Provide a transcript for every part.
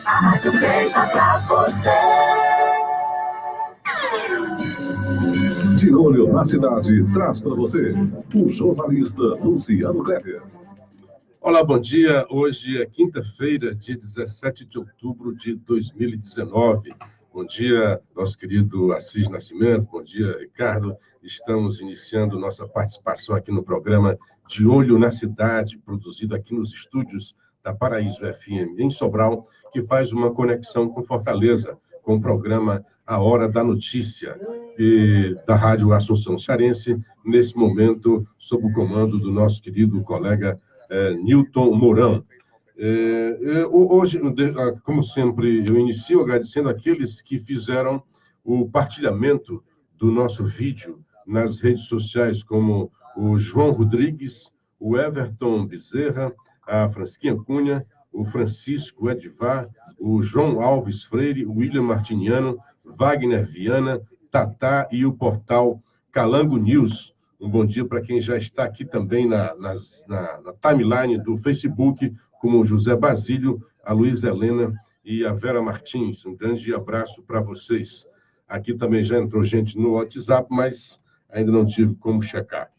rádio feita pra você. De Olho na Cidade traz para você o jornalista Luciano Kleber. Olá, bom dia. Hoje é quinta-feira, dia 17 de outubro de 2019. Bom dia, nosso querido Assis Nascimento. Bom dia, Ricardo. Estamos iniciando nossa participação aqui no programa De Olho na Cidade, produzido aqui nos estúdios da Paraíso FM, em Sobral, que faz uma conexão com Fortaleza, com o programa A Hora da Notícia, da Rádio Assunção Cearense, nesse momento, sob o comando do nosso querido colega Newton Mourão. Hoje, como sempre, eu inicio agradecendo aqueles que fizeram o partilhamento do nosso vídeo nas redes sociais, como o João Rodrigues, o Everton Bezerra, a Francisquinha Cunha, o Francisco Edvar, o João Alves Freire, o William Martiniano, Wagner Viana, Tatá e o portal Calango News. Um bom dia para quem já está aqui também na timeline do Facebook, como o José Basílio, a Luísa Helena e a Vera Martins. Um grande abraço para vocês. Aqui também já entrou gente no WhatsApp, mas ainda não tive como checar.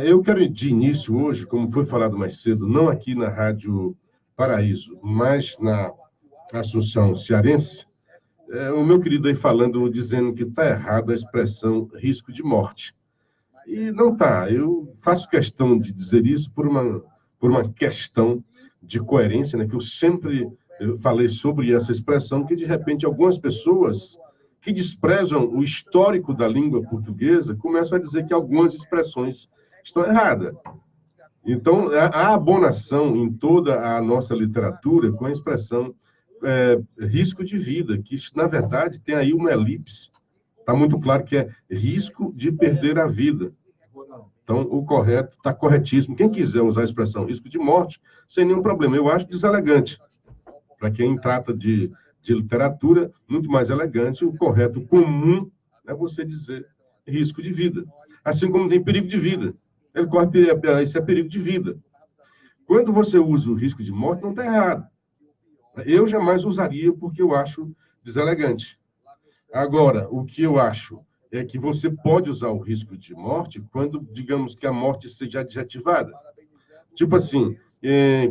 Eu quero de início hoje, como foi falado mais cedo, não aqui na Rádio Paraíso, mas na Assunção Cearense, o meu querido aí falando, dizendo que está errado a expressão risco de morte. E não está. Eu faço questão de dizer isso por uma questão de coerência, né, que eu sempre falei sobre essa expressão, que de repente algumas pessoas que desprezam o histórico da língua portuguesa começam a dizer que algumas expressões estão erradas. Então, há abonação em toda a nossa literatura com a expressão risco de vida, que, na verdade, tem aí uma elipse. Está muito claro que é risco de perder a vida. Então, o correto está corretíssimo. Quem quiser usar a expressão risco de morte, sem nenhum problema. Eu acho deselegante. Para quem trata de literatura, muito mais elegante, o correto comum é você dizer risco de vida. Assim como tem perigo de vida. Ele corre, isso é perigo de vida. Quando você usa o risco de morte, não está errado. Eu jamais usaria porque eu acho deselegante. Agora, o que eu acho é que você pode usar o risco de morte quando, digamos que a morte seja adjetivada. Tipo assim,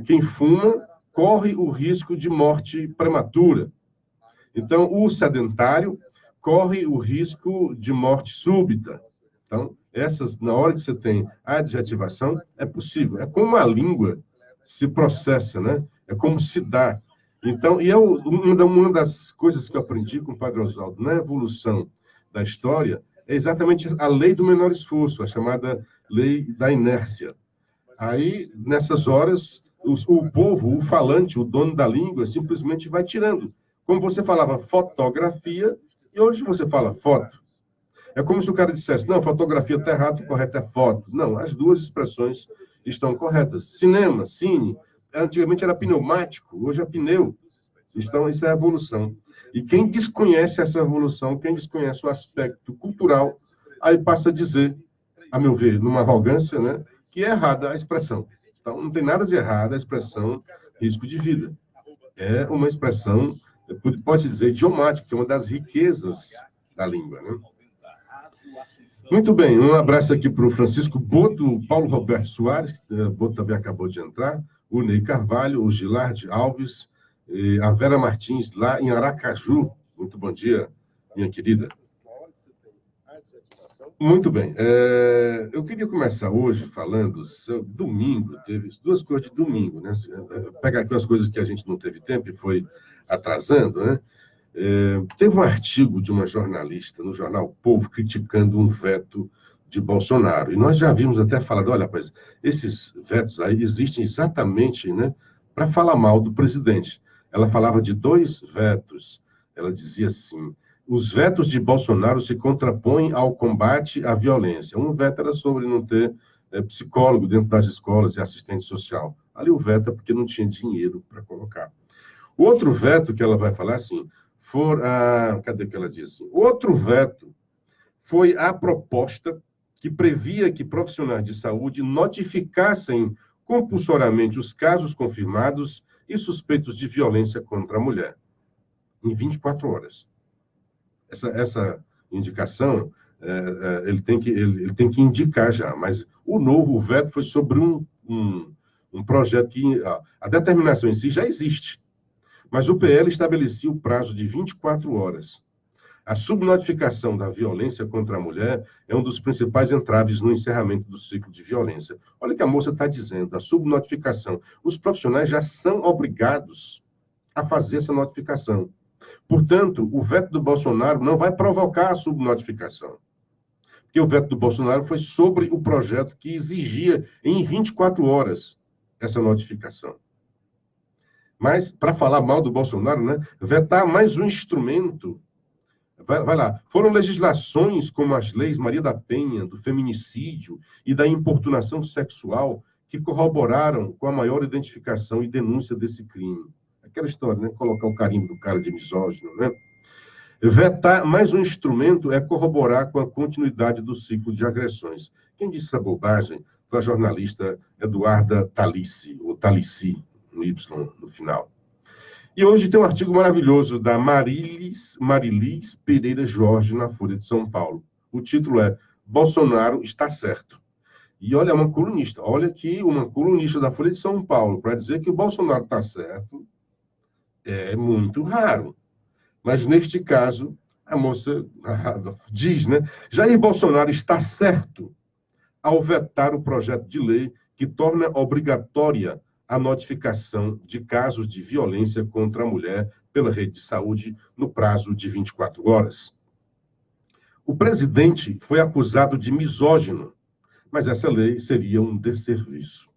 quem fuma corre o risco de morte prematura. Então, o sedentário corre o risco de morte súbita. Então, na hora que você tem a adjetivação, é possível. É como a língua se processa, né? É como se dá. Então, e uma das coisas que eu aprendi com o Padre Oswaldo na evolução da história é exatamente a lei do menor esforço, a chamada lei da inércia. Aí, nessas horas, o povo, o falante, o dono da língua, simplesmente vai tirando. Como você falava fotografia, e hoje você fala foto. É como se o cara dissesse, não, fotografia está errado, o correto é foto. Não, as duas expressões estão corretas. Cinema, cine, antigamente era pneumático, hoje é pneu. Então, isso é a evolução. E quem desconhece essa evolução, quem desconhece o aspecto cultural, aí passa a dizer, a meu ver, numa arrogância, né, que é errada a expressão. Então, não tem nada de errado a expressão risco de vida. É uma expressão, pode dizer, idiomática, que é uma das riquezas da língua, né? Muito bem, um abraço aqui para o Francisco Boto, o Paulo Roberto Soares, que o Boto também acabou de entrar, o Ney Carvalho, o Gilard Alves, a Vera Martins, lá em Aracaju. Muito bom dia, minha querida. Muito bem. Eu queria começar hoje falando sobre domingo, teve duas coisas de domingo, né? Pegar aqui as coisas que a gente não teve tempo e foi atrasando, né? Teve um artigo de uma jornalista no jornal Povo criticando um veto de Bolsonaro. E nós já vimos até falado, olha, rapaz, esses vetos aí existem exatamente, né, para falar mal do presidente. Ela falava de dois vetos. Ela dizia assim, os vetos de Bolsonaro se contrapõem ao combate à violência. Um veto era sobre não ter psicólogo dentro das escolas e assistente social. Ali o veto é porque não tinha dinheiro para colocar. O outro veto que ela vai falar assim, cadê que ela diz assim? Outro veto foi a proposta que previa que profissionais de saúde notificassem compulsoriamente os casos confirmados e suspeitos de violência contra a mulher, em 24 horas. Essa indicação, ele tem que indicar já, mas o veto foi sobre um projeto que a determinação em si já existe, mas o PL estabelecia o prazo de 24 horas. A subnotificação da violência contra a mulher é um dos principais entraves no encerramento do ciclo de violência. Olha o que a moça está dizendo, a subnotificação. Os profissionais já são obrigados a fazer essa notificação. Portanto, o veto do Bolsonaro não vai provocar a subnotificação. Porque o veto do Bolsonaro foi sobre o projeto que exigia em 24 horas essa notificação. Mas, para falar mal do Bolsonaro, né, vetar mais um instrumento. Vai lá. Foram legislações como as leis Maria da Penha, do feminicídio e da importunação sexual que corroboraram com a maior identificação e denúncia desse crime. Aquela história, né? Colocar o carimbo do cara de misógino, né? Vetar mais um instrumento é corroborar com a continuidade do ciclo de agressões. Quem disse essa bobagem foi a jornalista Eduarda Talici, ou Talici, no Y no final. E hoje tem um artigo maravilhoso da Marilis Pereira Jorge, na Folha de São Paulo. O título é Bolsonaro está certo. E olha, uma colunista. Olha aqui, uma colunista da Folha de São Paulo, para dizer que o Bolsonaro está certo, é muito raro. Mas, neste caso, a moça diz, né? Jair Bolsonaro está certo ao vetar o projeto de lei que torna obrigatória a notificação de casos de violência contra a mulher pela rede de saúde no prazo de 24 horas. O presidente foi acusado de misógino, mas essa lei seria um desserviço.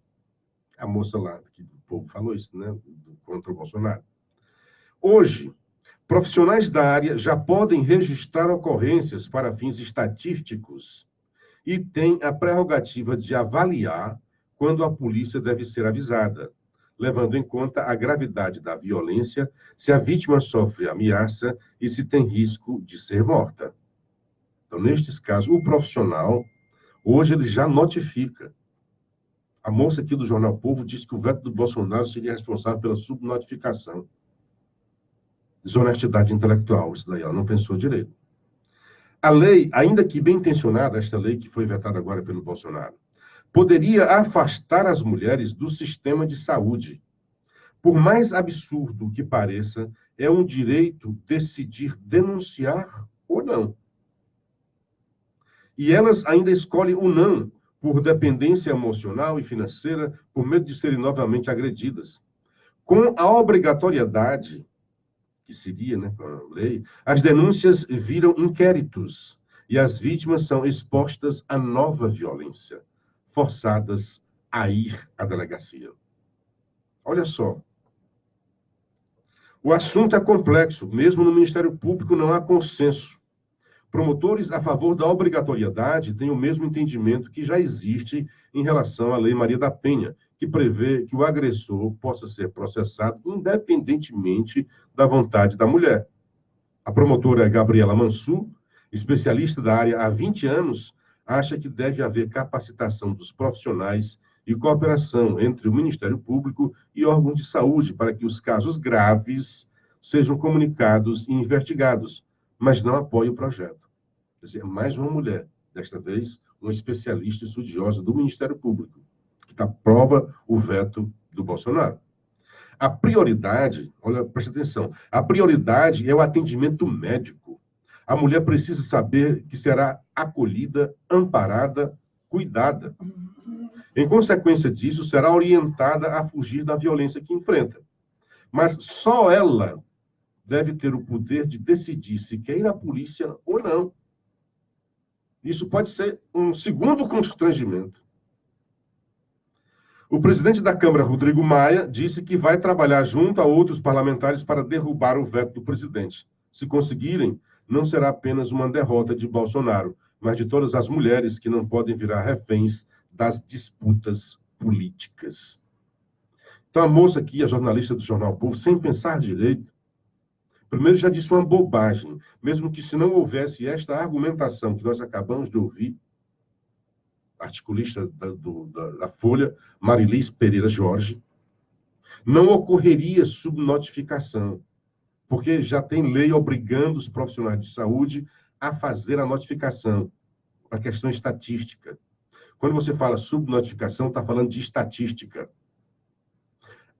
A moça lá, que o povo falou isso, né, contra o Bolsonaro. Hoje, profissionais da área já podem registrar ocorrências para fins estatísticos e têm a prerrogativa de avaliar quando a polícia deve ser avisada, levando em conta a gravidade da violência, se a vítima sofre ameaça e se tem risco de ser morta. Então, nestes casos, o profissional, hoje, ele já notifica. A moça aqui do Jornal Povo disse que o veto do Bolsonaro seria responsável pela subnotificação. Desonestidade intelectual, isso daí, ela não pensou direito. A lei, ainda que bem intencionada, esta lei que foi vetada agora pelo Bolsonaro, poderia afastar as mulheres do sistema de saúde. Por mais absurdo que pareça, é um direito decidir denunciar ou não. E elas ainda escolhem o não, por dependência emocional e financeira, por medo de serem novamente agredidas. Com a obrigatoriedade, que seria, né, com a lei, as denúncias viram inquéritos e as vítimas são expostas a nova violência, forçadas a ir à delegacia. Olha só. O assunto é complexo. Mesmo no Ministério Público não há consenso. Promotores a favor da obrigatoriedade têm o mesmo entendimento que já existe em relação à Lei Maria da Penha, que prevê que o agressor possa ser processado independentemente da vontade da mulher. A promotora Gabriela Mansur, especialista da área há 20 anos, acha que deve haver capacitação dos profissionais e cooperação entre o Ministério Público e órgãos de saúde para que os casos graves sejam comunicados e investigados, mas não apoia o projeto. Quer dizer, mais uma mulher, desta vez, uma especialista estudiosa do Ministério Público, que aprova o veto do Bolsonaro. A prioridade, olha, presta atenção, a prioridade é o atendimento médico. A mulher precisa saber que será acolhida, amparada, cuidada. Em consequência disso, será orientada a fugir da violência que enfrenta. Mas só ela deve ter o poder de decidir se quer ir à polícia ou não. Isso pode ser um segundo constrangimento. O presidente da Câmara, Rodrigo Maia, disse que vai trabalhar junto a outros parlamentares para derrubar o veto do presidente. Se conseguirem, não será apenas uma derrota de Bolsonaro, mas de todas as mulheres que não podem virar reféns das disputas políticas. Então, a moça aqui, a jornalista do Jornal Povo, sem pensar direito, primeiro já disse uma bobagem, mesmo que se não houvesse esta argumentação que nós acabamos de ouvir, articulista da Folha, Marilis Pereira Jorge, Não ocorreria subnotificação, porque já tem lei obrigando os profissionais de saúde a fazer a notificação, para questão estatística. Quando você fala subnotificação, está falando de estatística.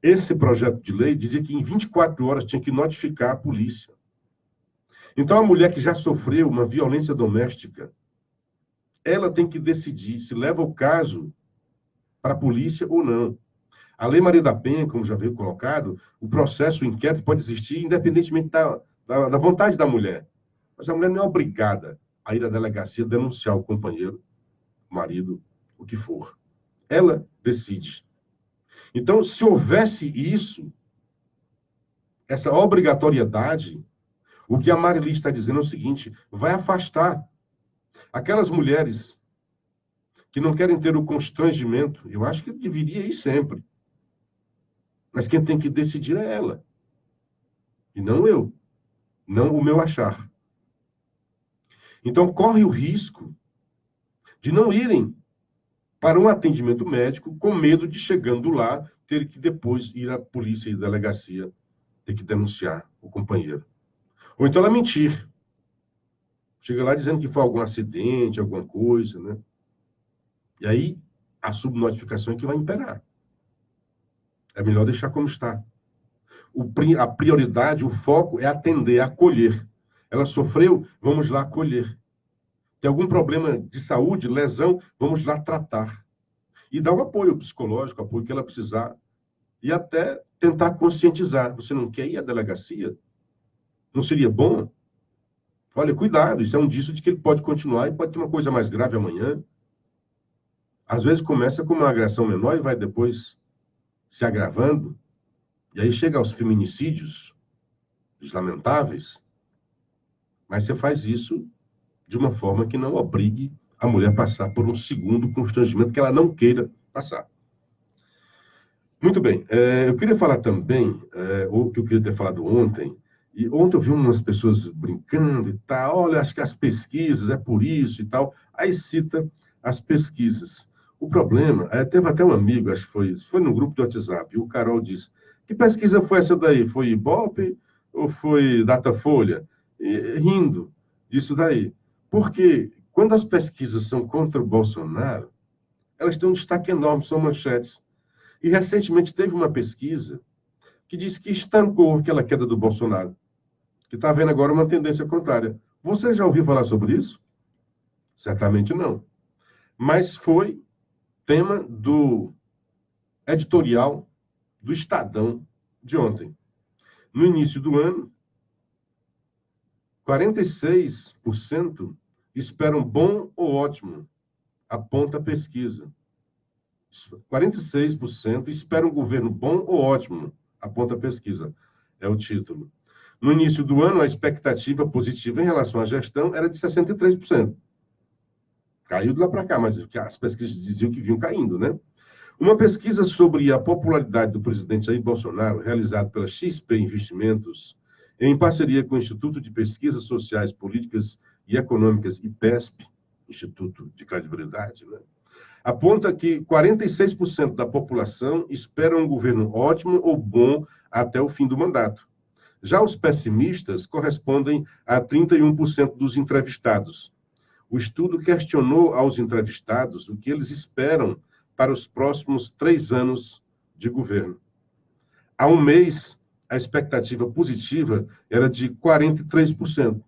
Esse projeto de lei dizia que em 24 horas tinha que notificar a polícia. Então, a mulher que já sofreu uma violência doméstica, ela tem que decidir se leva o caso para a polícia ou não. A Lei Maria da Penha, como já veio colocado, o processo, o inquérito pode existir independentemente da vontade da mulher. Mas a mulher não é obrigada a ir à delegacia denunciar o companheiro, o marido, o que for. Ela decide. Então, se houvesse isso, essa obrigatoriedade, o que a Marili está dizendo é o seguinte: vai afastar aquelas mulheres que não querem ter o constrangimento. Eu acho que deveria ir sempre. Mas quem tem que decidir é ela. E não eu. Não o meu achar. Então, corre o risco de não irem para um atendimento médico com medo de, chegando lá, ter que depois ir à polícia e delegacia, ter que denunciar o companheiro. Ou então ela mentir. Chega lá dizendo que foi algum acidente, alguma coisa, né? E aí, a subnotificação é que vai imperar. É melhor deixar como está. A prioridade, o foco é atender, acolher. Ela sofreu, vamos lá acolher. Tem algum problema de saúde, lesão, vamos lá tratar. E dar o apoio psicológico, o apoio que ela precisar. E até tentar conscientizar. Você não quer ir à delegacia? Não seria bom? Olha, cuidado, isso é um indício de que ele pode continuar e pode ter uma coisa mais grave amanhã. Às vezes começa com uma agressão menor e vai depois se agravando. E aí chega aos feminicídios, os lamentáveis. Mas você faz isso de uma forma que não obrigue a mulher a passar por um segundo constrangimento que ela não queira passar. Muito bem. Eu queria falar também, o que eu queria ter falado ontem, e ontem eu vi umas pessoas brincando e tal, olha, acho que as pesquisas, é por isso e tal. Aí cita as pesquisas. O problema, teve até um amigo, acho que foi no grupo do WhatsApp, e o Carol disse: que pesquisa foi essa daí? Foi Ibope ou foi Datafolha? Rindo disso daí. Porque quando as pesquisas são contra o Bolsonaro, elas têm um destaque enorme, são manchetes. E recentemente teve uma pesquisa que disse que estancou aquela queda do Bolsonaro, que está havendo agora uma tendência contrária. Você já ouviu falar sobre isso? Certamente não. Mas foi tema do editorial do Estadão de ontem. No início do ano, 46% esperam bom ou ótimo, aponta a pesquisa. 46% esperam um governo bom ou ótimo, aponta a pesquisa. É o título. No início do ano, a expectativa positiva em relação à gestão era de 63%. Caiu de lá para cá, mas as pesquisas diziam que vinham caindo, né? Uma pesquisa sobre a popularidade do presidente Jair Bolsonaro, realizada pela XP Investimentos, em parceria com o Instituto de Pesquisas Sociais, Políticas e Econômicas, IPESP, Instituto de Credibilidade, né, aponta que 46% da população espera um governo ótimo ou bom até o fim do mandato. Já os pessimistas correspondem a 31% dos entrevistados. O estudo questionou aos entrevistados o que eles esperam para os próximos 3 anos de governo. Há um mês, a expectativa positiva era de 43%.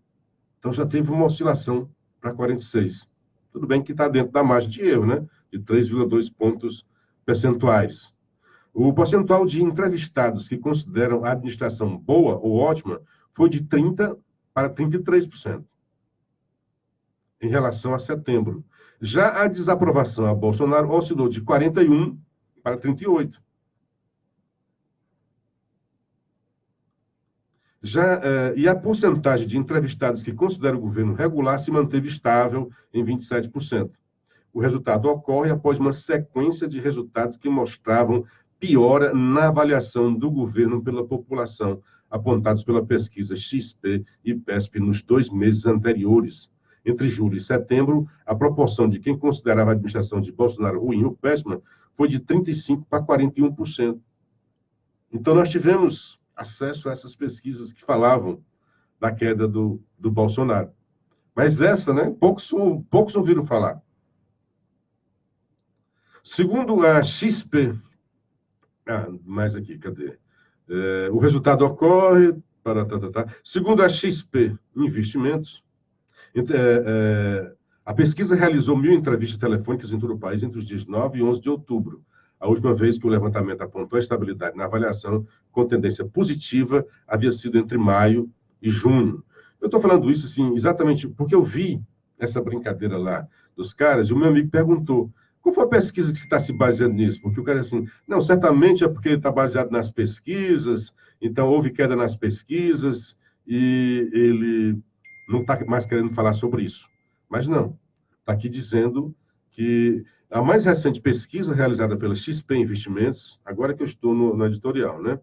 Então, já teve uma oscilação para 46%. Tudo bem que está dentro da margem de erro, né? De 3,2 pontos percentuais. O percentual de entrevistados que consideram a administração boa ou ótima foi de 30% para 33%. Em relação a setembro. Já a desaprovação a Bolsonaro oscilou de 41% para 38%. E a porcentagem de entrevistados que consideram o governo regular se manteve estável em 27%. O resultado ocorre após uma sequência de resultados que mostravam piora na avaliação do governo pela população, apontados pela pesquisa XP e PESP nos 2 meses anteriores. Entre julho e setembro, a proporção de quem considerava a administração de Bolsonaro ruim ou péssima foi de 35% para 41%. Então, nós tivemos acesso a essas pesquisas que falavam da queda do Bolsonaro. Mas essa, né, poucos ouviram falar. Segundo a XP, mais aqui, cadê? O resultado ocorre Segundo a XP Investimentos, a pesquisa realizou 1.000 entrevistas telefônicas em todo o país entre os dias 9 e 11 de outubro, a última vez que o levantamento apontou a estabilidade na avaliação com tendência positiva havia sido entre maio e junho. Eu estou falando isso assim, exatamente porque eu vi essa brincadeira lá dos caras e o meu amigo perguntou: qual foi a pesquisa que você está se baseando nisso? Porque o cara assim, não, certamente é porque ele está baseado nas pesquisas, então houve queda nas pesquisas e ele não está mais querendo falar sobre isso. Mas não, está aqui dizendo que a mais recente pesquisa realizada pela XP Investimentos, agora que eu estou no editorial, né,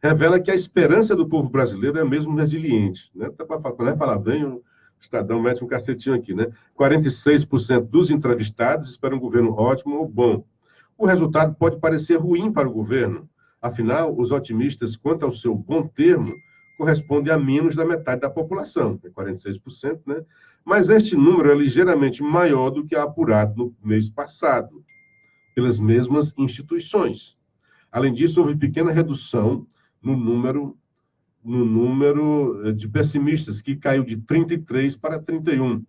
revela que a esperança do povo brasileiro é mesmo resiliente. Né? Quando é falar bem, o Estadão mete um cacetinho aqui, né? 46% dos entrevistados esperam um governo ótimo ou bom. O resultado pode parecer ruim para o governo. Afinal, os otimistas quanto ao seu bom termo correspondem a menos da metade da população, 46%, né? Mas este número é ligeiramente maior do que a apurado no mês passado, pelas mesmas instituições. Além disso, houve pequena redução no número de pessimistas, que caiu de 33 para 31.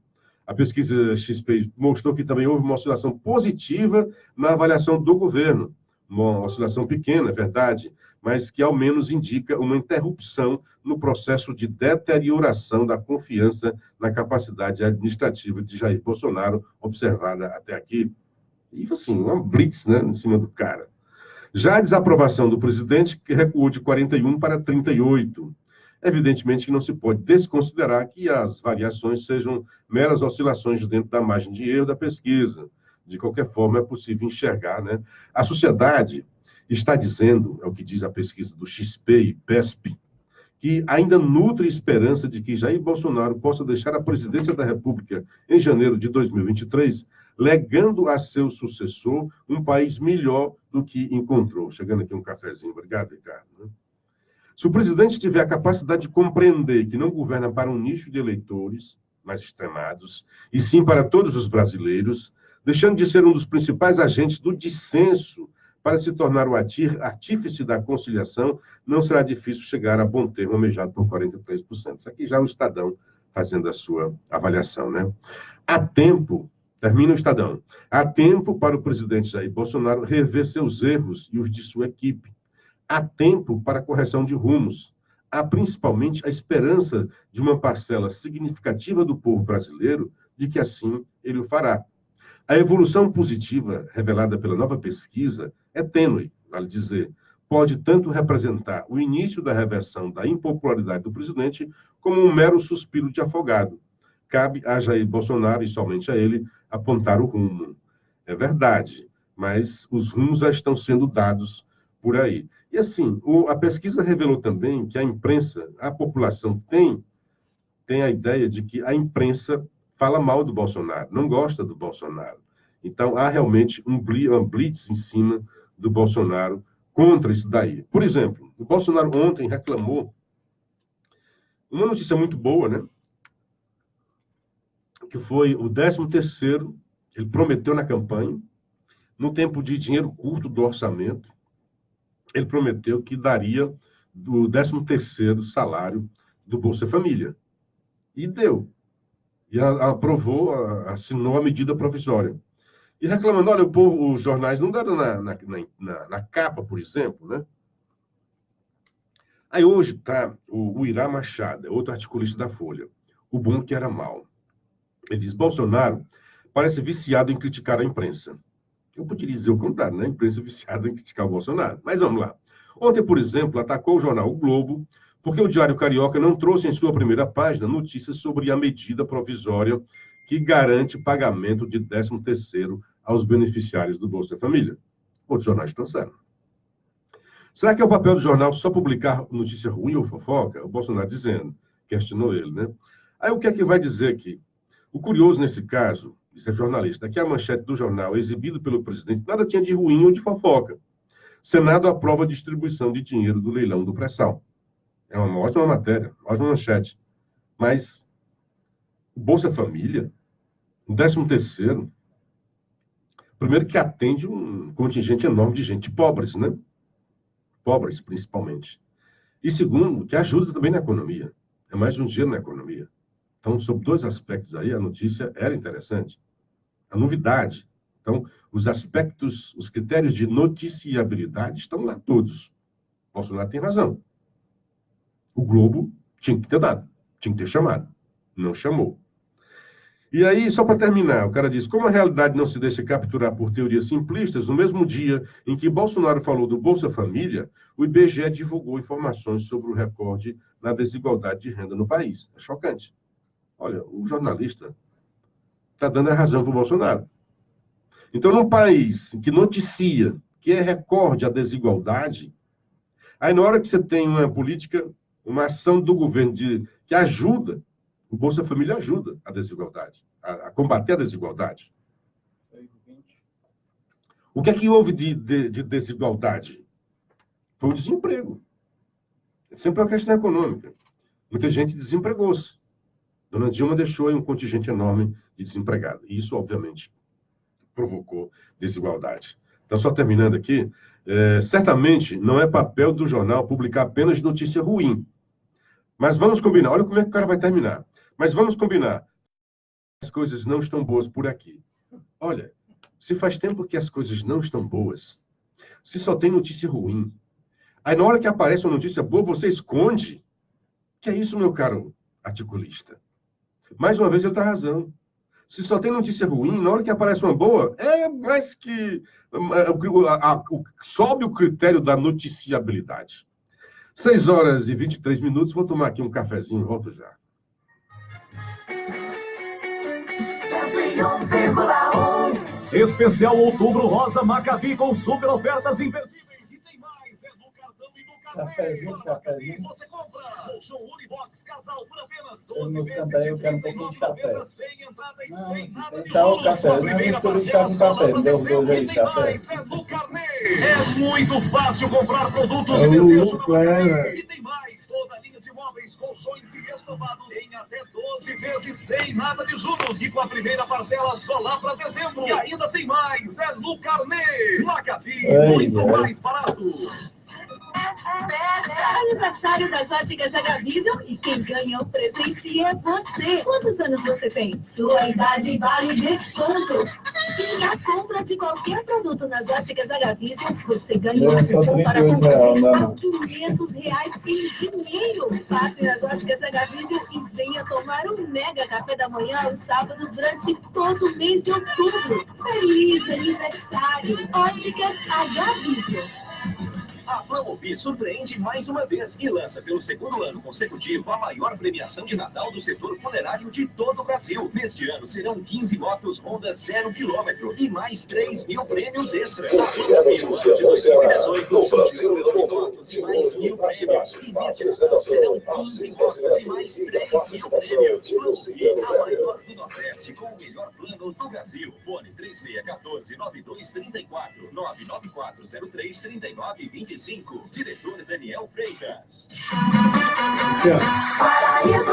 A pesquisa XP mostrou que também houve uma oscilação positiva na avaliação do governo. Uma oscilação pequena, é verdade, mas que ao menos indica uma interrupção no processo de deterioração da confiança na capacidade administrativa de Jair Bolsonaro, observada até aqui. E, assim, uma blitz, né, em cima do cara. Já a desaprovação do presidente, que recuou de 41 para 38. Evidentemente que não se pode desconsiderar que as variações sejam meras oscilações dentro da margem de erro da pesquisa. De qualquer forma, é possível enxergar, né? A sociedade está dizendo, é o que diz a pesquisa do XP e PESP, que ainda nutre esperança de que Jair Bolsonaro possa deixar a presidência da República em janeiro de 2023, legando a seu sucessor um país melhor do que encontrou. Chegando aqui um cafezinho. Obrigado, Ricardo. Se o presidente tiver a capacidade de compreender que não governa para um nicho de eleitores mais extremados, e sim para todos os brasileiros, deixando de ser um dos principais agentes do dissenso para se tornar o artífice da conciliação, não será difícil chegar a bom termo almejado por 43%. Isso aqui já é o Estadão fazendo a sua avaliação, né? Há tempo, termina o Estadão, há tempo para o presidente Jair Bolsonaro rever seus erros e os de sua equipe. Há tempo para a correção de rumos. Há principalmente a esperança de uma parcela significativa do povo brasileiro de que assim ele o fará. A evolução positiva revelada pela nova pesquisa é tênue, vale dizer. Pode tanto representar o início da reversão da impopularidade do presidente, como um mero suspiro de afogado. Cabe a Jair Bolsonaro, e somente a ele, apontar o rumo. É verdade, mas os rumos já estão sendo dados por aí. E assim, a pesquisa revelou também que a imprensa, a população tem a ideia de que a imprensa fala mal do Bolsonaro, não gosta do Bolsonaro. Então, há realmente um blitz em cima do Bolsonaro contra isso daí. Por exemplo, o Bolsonaro ontem reclamou uma notícia muito boa, né? Que foi o 13º, ele prometeu na campanha, no tempo de dinheiro curto do orçamento, ele prometeu que daria do 13º salário do Bolsa Família. E deu. E aprovou, assinou a medida provisória. E reclamando, olha, os jornais não deram na capa, por exemplo, né? Aí hoje está o Irá Machado, outro articulista da Folha, o bom que era mal. Ele diz, Bolsonaro parece viciado em criticar a imprensa. Eu poderia dizer o contrário, né? A imprensa é viciada em criticar o Bolsonaro. Mas vamos lá. Ontem, por exemplo, atacou o jornal O Globo, porque o Diário Carioca não trouxe em sua primeira página notícias sobre a medida provisória que garante pagamento de 13º aos beneficiários do Bolsa Família. Outros jornais trouxeram. Será que é o papel do jornal só publicar notícia ruim ou fofoca? O Bolsonaro dizendo, questionou ele, né? Aí o que é que vai dizer aqui? O curioso nesse caso, disse a jornalista, é que a manchete do jornal exibido pelo presidente nada tinha de ruim ou de fofoca. Senado aprova a distribuição de dinheiro do leilão do pré-sal. É uma ótima matéria, ótima manchete. Mas o Bolsa Família, o 13º, primeiro que atende um contingente enorme de gente pobres, né? Pobres, principalmente. E segundo, que ajuda também na economia. É mais um dinheiro na economia. Então, sobre 2 aspectos aí, a notícia era interessante. A novidade. Então, os aspectos, os critérios de noticiabilidade estão lá todos. Bolsonaro tem razão. O Globo tinha que ter dado, tinha que ter chamado. Não chamou. E aí, só para terminar, o cara diz, como a realidade não se deixa capturar por teorias simplistas, no mesmo dia em que Bolsonaro falou do Bolsa Família, o IBGE divulgou informações sobre o recorde na desigualdade de renda no país. É chocante. Olha, o jornalista está dando a razão para o Bolsonaro. Então, num país que noticia que é recorde a desigualdade, aí na hora que você tem uma política, uma ação do governo que ajuda, o Bolsa Família ajuda a desigualdade, a combater a desigualdade. O que é que houve de desigualdade? Foi o desemprego. É sempre uma questão econômica. Muita gente desempregou-se. Dona Dilma deixou aí um contingente enorme de desempregados. E isso, obviamente, provocou desigualdade. Então, só terminando aqui, certamente não é papel do jornal publicar apenas notícia ruim. Mas vamos combinar. Olha como é que o cara vai terminar. Mas vamos combinar. As coisas não estão boas por aqui. Olha, se faz tempo que as coisas não estão boas, se só tem notícia ruim, aí na hora que aparece uma notícia boa, você esconde. Que é isso, meu caro articulista? Mais uma vez, ele está razão. Se só tem notícia ruim, na hora que aparece uma boa, é mais que... sobe o critério da noticiabilidade. 6h23, vou tomar aqui um cafezinho e volto já. 101,1. Especial Outubro Rosa Maccabi com super ofertas imperdíveis. E tem mais, é no cartão e no cartão. Cafézinho. Você compra colchão Unibox Casal por apenas Eu 12 não vezes cantar, eu de quero um pouquinho de café. R$39,90 sem entrada e sem nada de Então, juros. café, Sua não é primeira isso que eu parcela com só lá café, pra me deu dezembro. dois aí, E tem café. mais, é no Carnê. É muito fácil comprar produtos É de o desejo lucro, no é, Carnê. velho. E tem mais, toda a linha de móveis, colchões e estofados em até 12 vezes sem nada de juros. E com a primeira parcela só lá pra dezembro. E ainda tem mais, é no Carnê. Maccabi, muito mais barato. Aniversário das óticas Agavision e quem ganha o presente é você. Quantos anos você tem? Sua idade vale desconto. E na compra de qualquer produto nas óticas Agavision, você ganha um cupom para concorrer a R$500 em dinheiro. Passe nas óticas Agavision e venha tomar um mega café da manhã aos sábados durante todo o mês de outubro. Feliz aniversário! Óticas Agavision. A Promovi surpreende mais uma vez e lança pelo 2º ano consecutivo a maior premiação de Natal do setor funerário de todo o Brasil. Neste ano serão 15 motos Honda 0 km e mais 3 mil prêmios extra. A Promovi no ano de 2018 são 12 motos e mais 1.000 prêmios. E neste Natal serão 15 motos e mais 3 mil prêmios. Promovi, a maior do Nordeste com o melhor plano do Brasil. Fone 3614-9234 99403-3925. Diretor Daniel Freitas. Paraíso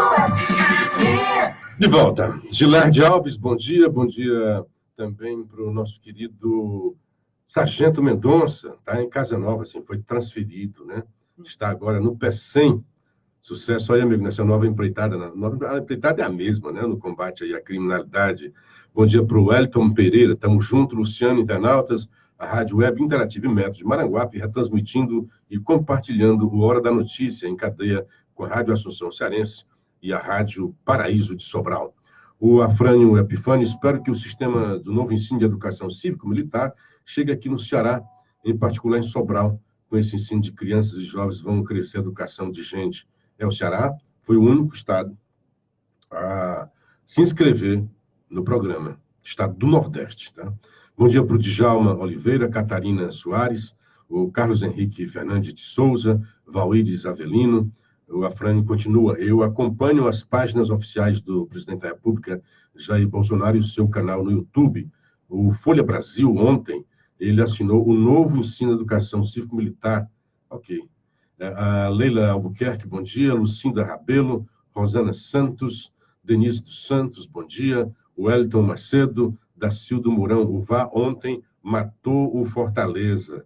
FM. De volta. Gilardi Alves, bom dia. Bom dia também para o nosso querido Sargento Mendonça. Está em Casa Nova, assim, foi transferido, né? Está agora no PECEM. Sucesso aí, amigo, nessa nova empreitada. A empreitada é a mesma, né? No combate aí à criminalidade. Bom dia para o Wellington Pereira. Estamos juntos, Luciano, internautas. A Rádio Web Interativa e Metros de Maranguape, retransmitindo e compartilhando o Hora da Notícia em cadeia com a Rádio Assunção Cearense e a Rádio Paraíso de Sobral. O Afrânio Epifânio, espero que o sistema do novo ensino de educação cívico-militar chegue aqui no Ceará, em particular em Sobral, com esse ensino de crianças e jovens, vão crescer a educação de gente. O Ceará foi o único estado a se inscrever no programa, estado do Nordeste, tá? Bom dia para o Djalma Oliveira, Catarina Soares, o Carlos Henrique Fernandes de Souza, Valíris Avelino. O Afrânio continua. Eu acompanho as páginas oficiais do presidente da República, Jair Bolsonaro, e o seu canal no YouTube. O Folha Brasil, ontem, ele assinou o novo ensino de educação cívico-militar. Ok. A Leila Albuquerque, bom dia. Lucinda Rabelo, Rosana Santos, Denise dos Santos, bom dia. Wellington Macedo, Dacildo Mourão, o VAR ontem matou o Fortaleza.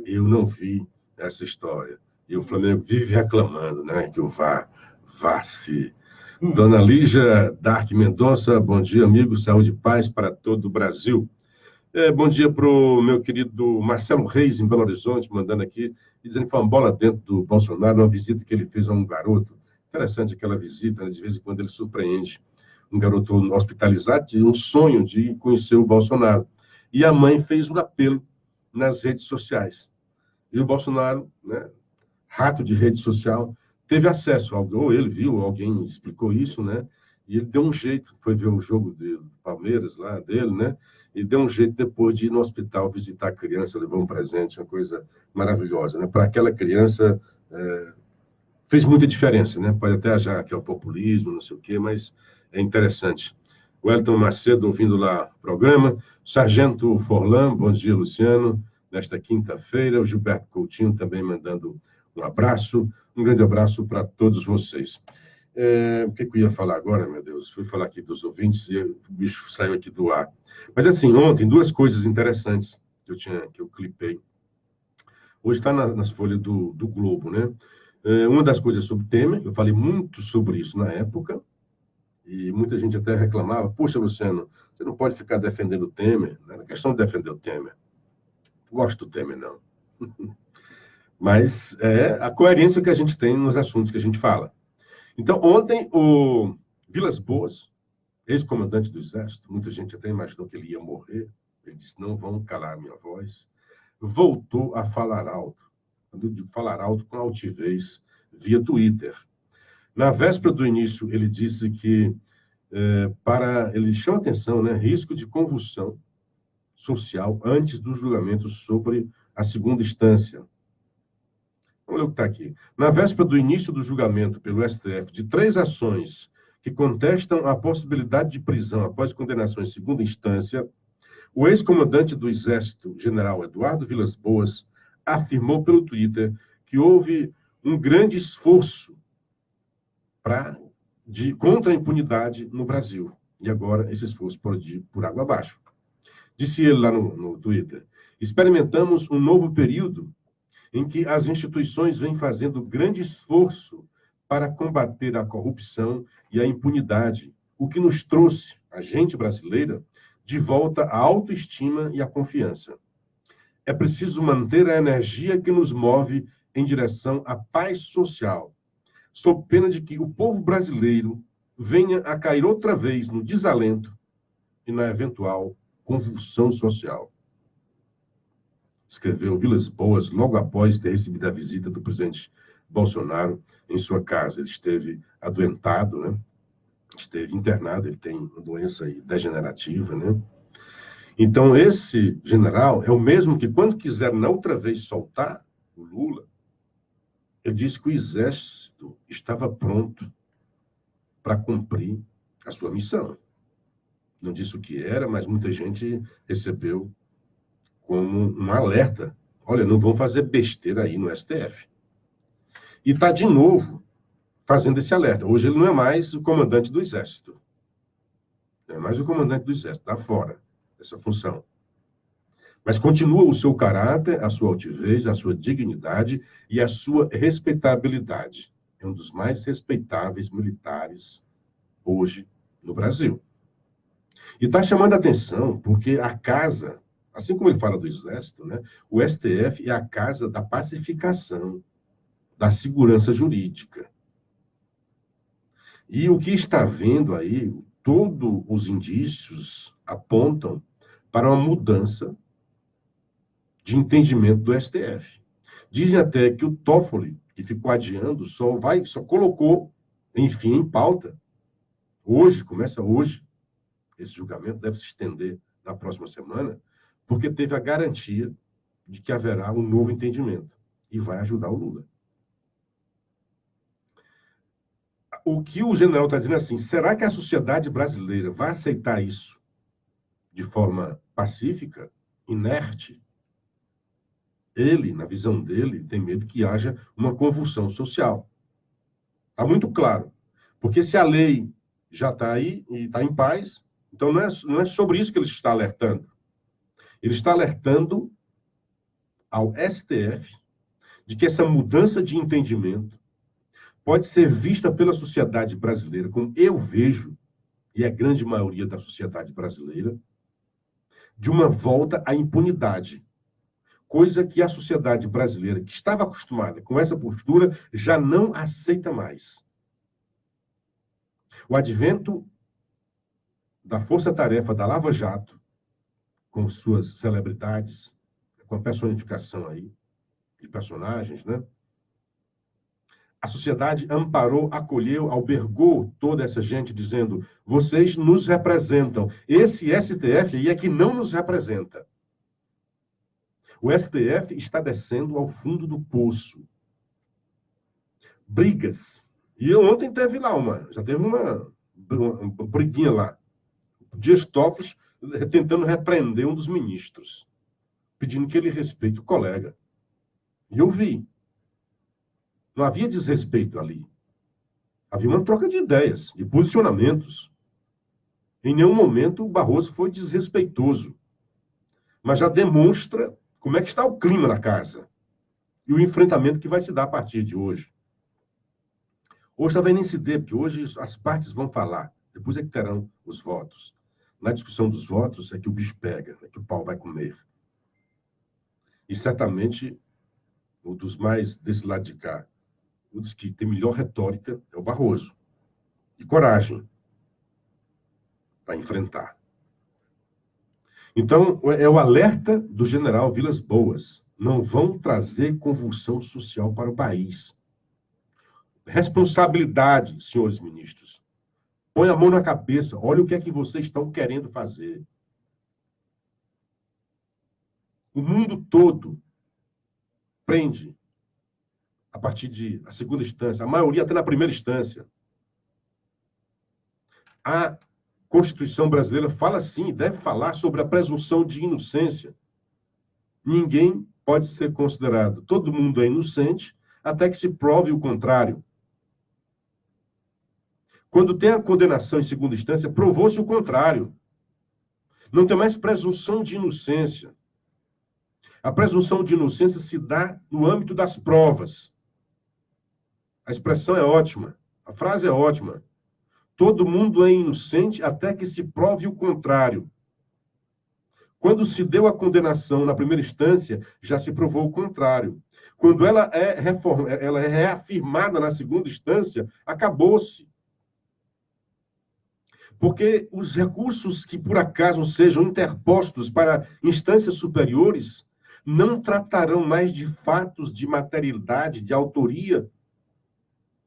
Eu não vi essa história. E o Flamengo vive reclamando, né, que o VAR se... Dona Lígia Dark Mendonça, bom dia, amigo. Saúde e paz para todo o Brasil. Bom dia para o meu querido Marcelo Reis, em Belo Horizonte, mandando aqui, dizendo que foi uma bola dentro do Bolsonaro, uma visita que ele fez a um garoto. Interessante aquela visita, né? De vez em quando ele surpreende. Um garoto hospitalizado, de um sonho de conhecer o Bolsonaro. E a mãe fez um apelo nas redes sociais. E o Bolsonaro, né, rato de rede social, teve acesso, ou ele viu, alguém explicou isso, né? E ele deu um jeito, foi ver o jogo do Palmeiras lá dele, né? E deu um jeito depois de ir no hospital visitar a criança, levou um presente, uma coisa maravilhosa, né? Para aquela criança, fez muita diferença, né? Pode até achar que é o populismo, não sei o quê, mas é interessante. Wellington Macedo ouvindo lá o programa. Sargento Forlan, bom dia, Luciano. Nesta quinta-feira, o Gilberto Coutinho também mandando um abraço. Um grande abraço para todos vocês. O que eu ia falar agora, meu Deus? Fui falar aqui dos ouvintes e o bicho saiu aqui do ar. Mas, assim, ontem, duas coisas interessantes que eu clipei. Hoje está nas folhas do Globo, né? Uma das coisas sobre Temer, eu falei muito sobre isso na época, e muita gente até reclamava, poxa, Luciano, você não pode ficar defendendo o Temer. Não é questão de defender o Temer. Não gosto do Temer, não. Mas é a coerência que a gente tem nos assuntos que a gente fala. Então, ontem, o Vilas Boas, ex-comandante do Exército, muita gente até imaginou que ele ia morrer, ele disse, não vão calar a minha voz, voltou a falar alto. Quando eu digo falar alto, com altivez, via Twitter. Na véspera do início, ele disse que, ele chama atenção, né, risco de convulsão social antes do julgamento sobre a segunda instância. Vamos ler o que está aqui. Na véspera do início do julgamento pelo STF de 3 ações que contestam a possibilidade de prisão após condenação em segunda instância, o ex-comandante do Exército, general Eduardo Vilas Boas, afirmou pelo Twitter que houve um grande esforço contra a impunidade no Brasil. E agora esse esforço pode ir por água abaixo. Disse ele lá no Twitter, experimentamos um novo período em que as instituições vêm fazendo grande esforço para combater a corrupção e a impunidade, o que nos trouxe, a gente brasileira, de volta à autoestima e à confiança. É preciso manter a energia que nos move em direção à paz social, sob pena de que o povo brasileiro venha a cair outra vez no desalento e na eventual convulsão social. Escreveu Vilas Boas logo após ter recebido a visita do presidente Bolsonaro em sua casa. Ele esteve adoentado, né? Esteve internado, ele tem uma doença aí degenerativa, né? Então, esse general é o mesmo que, quando quiser na outra vez soltar o Lula, ele disse que o Exército estava pronto para cumprir a sua missão. Não disse o que era, mas muita gente recebeu como um alerta. Olha, não vão fazer besteira aí no STF. E está de novo fazendo esse alerta. Hoje ele não é mais o comandante do Exército. Não é mais o comandante do Exército, está fora dessa função. Mas continua o seu caráter, a sua altivez, a sua dignidade e a sua respeitabilidade. É um dos mais respeitáveis militares hoje no Brasil. E está chamando a atenção porque a casa, assim como ele fala do Exército, né, o STF é a casa da pacificação, da segurança jurídica. E o que está vendo aí, todos os indícios apontam para uma mudança de entendimento do STF. Dizem até que o Toffoli, que ficou adiando, só colocou, enfim, em pauta. Hoje, começa hoje, esse julgamento deve se estender na próxima semana, porque teve a garantia de que haverá um novo entendimento e vai ajudar o Lula. O que o general está dizendo é assim, será que a sociedade brasileira vai aceitar isso de forma pacífica, inerte? Ele, na visão dele, tem medo que haja uma convulsão social. Está muito claro. Porque se a lei já está aí e está em paz, então não é sobre isso que ele está alertando. Ele está alertando ao STF de que essa mudança de entendimento pode ser vista pela sociedade brasileira, como eu vejo, e a grande maioria da sociedade brasileira, de uma volta à impunidade. Coisa que a sociedade brasileira, que estava acostumada com essa postura, já não aceita mais. O advento da força-tarefa da Lava Jato, com suas celebridades, com a personificação aí de personagens, né? A sociedade amparou, acolheu, albergou toda essa gente dizendo: vocês nos representam. Esse STF aí é que não nos representa. O STF está descendo ao fundo do poço. Brigas. E ontem teve lá já teve uma briguinha lá. Dias Toffoli tentando repreender um dos ministros, pedindo que ele respeite o colega. E eu vi. Não havia desrespeito ali. Havia uma troca de ideias, de posicionamentos. Em nenhum momento o Barroso foi desrespeitoso. Mas já demonstra como é que está o clima na casa. E o enfrentamento que vai se dar a partir de hoje. Hoje talvez nem se dê, porque hoje as partes vão falar. Depois é que terão os votos. Na discussão dos votos é que o bicho pega, é que o pau vai comer. E certamente, o dos mais desse lado de cá, o dos que tem melhor retórica é o Barroso. E coragem para enfrentar. Então, é o alerta do general Vilas Boas. Não vão trazer convulsão social para o país. Responsabilidade, senhores ministros. Põe a mão na cabeça. Olha o que é que vocês estão querendo fazer. O mundo todo prende a partir da segunda instância. A maioria até na primeira instância. A Constituição brasileira fala sim, deve falar sobre a presunção de inocência. Ninguém pode ser considerado, todo mundo é inocente, até que se prove o contrário. Quando tem a condenação em segunda instância, provou-se o contrário. Não tem mais presunção de inocência. A presunção de inocência se dá no âmbito das provas. A expressão é ótima, a frase é ótima. Todo mundo é inocente até que se prove o contrário. Quando se deu a condenação na primeira instância, já se provou o contrário. Quando ela é reafirmada na segunda instância, acabou-se. Porque os recursos que, por acaso, sejam interpostos para instâncias superiores não tratarão mais de fatos de materialidade, de autoria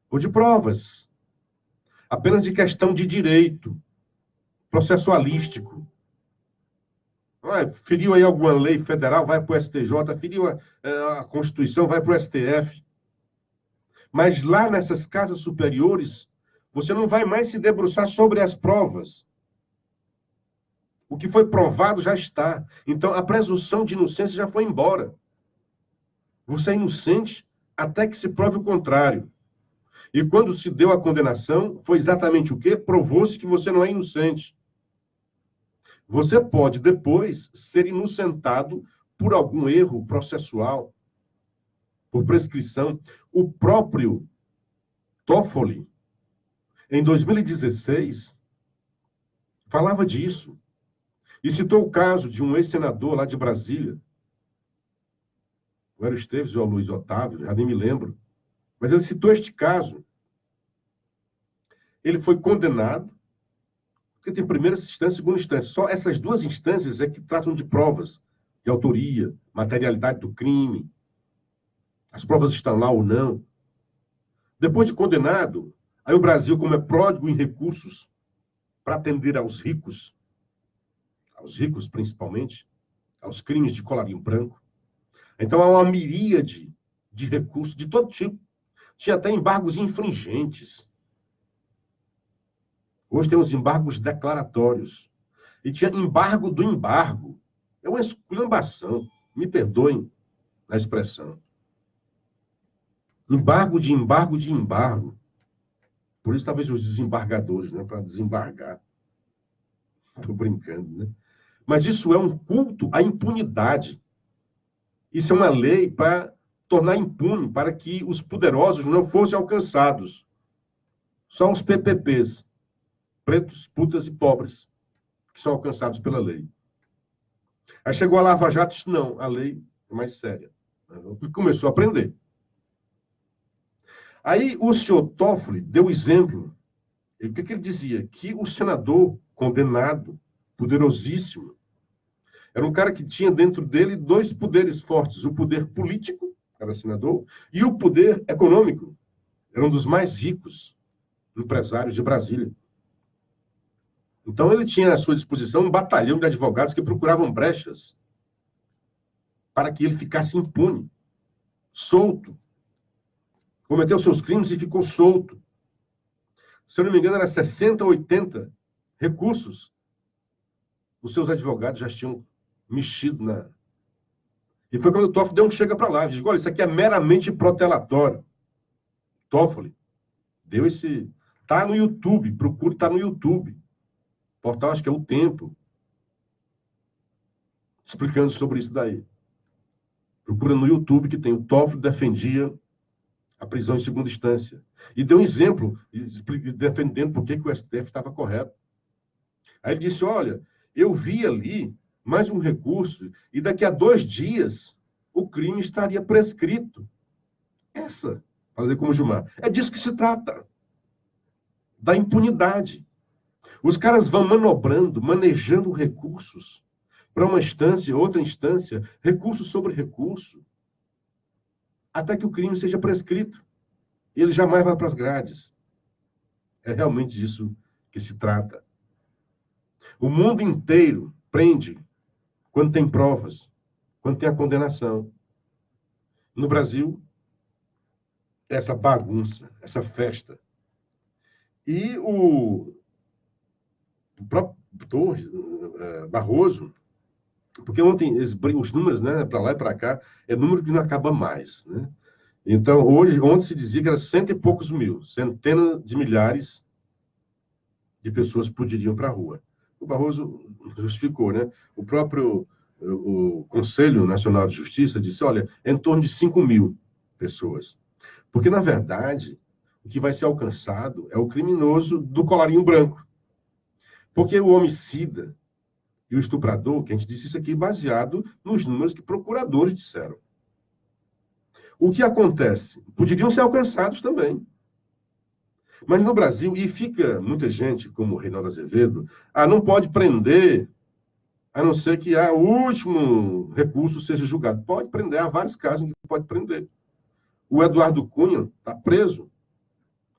ou de provas. Apenas de questão de direito processualístico. Feriu aí alguma lei federal, vai para o STJ, feriu a Constituição, vai para o STF. Mas lá nessas casas superiores, você não vai mais se debruçar sobre as provas. O que foi provado já está. Então, a presunção de inocência já foi embora. Você é inocente até que se prove o contrário. E quando se deu a condenação, foi exatamente o quê? Provou-se que você não é inocente. Você pode, depois, ser inocentado por algum erro processual, por prescrição. O próprio Toffoli, em 2016, falava disso. E citou o caso de um ex-senador lá de Brasília. O Hélio Esteves ou o Luiz Otávio, já nem me lembro. Mas ele citou este caso. Ele foi condenado, porque tem primeira instância e segunda instância. Só essas duas instâncias é que tratam de provas, de autoria, materialidade do crime. As provas estão lá ou não. Depois de condenado, aí o Brasil, como é pródigo em recursos para atender aos ricos principalmente, aos crimes de colarinho branco. Então há uma miríade de recursos de todo tipo. Tinha até embargos infringentes. Hoje tem os embargos declaratórios. E tinha embargo do embargo. É uma esculhambação. Me perdoem. a expressão. Embargo de embargo de embargo. Por isso, talvez os desembargadores, né? Para desembargar. Estou brincando, né? Mas isso é um culto à impunidade. Isso é uma lei para tornar impune, para que os poderosos não fossem alcançados. Só os PPPs, pretos, putas e pobres, que são alcançados pela lei. Aí chegou a Lava Jato e disse, não, a lei é mais séria. E começou a aprender. Aí o senhor Toffoli deu exemplo. O que ele dizia? Que o senador condenado, poderosíssimo, era um cara que tinha dentro dele dois poderes fortes. O poder político, era senador, e o poder econômico. Era um dos mais ricos empresários de Brasília. Então ele tinha à sua disposição um batalhão de advogados que procuravam brechas para que ele ficasse impune, solto. Cometeu seus crimes e ficou solto. Se eu não me engano, era 60, 80 recursos. Os seus advogados já tinham mexido na... E foi quando o Toffoli deu um chega para lá. Diz, olha, isso aqui é meramente protelatório. Toffoli deu esse... Está no YouTube, procure, está no YouTube. O portal, acho que é O Tempo. Explicando sobre isso daí. Procura no YouTube que tem o Toffoli defendia a prisão em segunda instância. E deu um exemplo, defendendo por que o STF estava correto. Aí ele disse, olha, eu vi ali mais um recurso e daqui a 2 dias o crime estaria prescrito. Essa, para dizer como Gilmar, é disso que se trata. Da impunidade. Os caras vão manobrando, manejando recursos para uma instância, outra instância, recurso sobre recurso, até que o crime seja prescrito. Ele jamais vai para as grades. É realmente disso que se trata. O mundo inteiro prende quando tem provas, quando tem a condenação. No Brasil, essa bagunça, essa festa. E o próprio Barroso, porque ontem os números, né, para lá e para cá, é número que não acaba mais, né? Então, ontem se dizia que era 100 e poucos mil, centenas de milhares de pessoas poderiam para a rua. O Barroso justificou, né? O próprio o Conselho Nacional de Justiça disse, olha, é em torno de 5 mil pessoas. Porque, na verdade, o que vai ser alcançado é o criminoso do colarinho branco. Porque o homicida e o estuprador, que a gente disse isso aqui baseado nos números que procuradores disseram. O que acontece? Poderiam ser alcançados também. Mas no Brasil, e fica muita gente, como o Reinaldo Azevedo, não pode prender, a não ser que o último recurso seja julgado. Pode prender, há vários casos em que pode prender. O Eduardo Cunha está preso,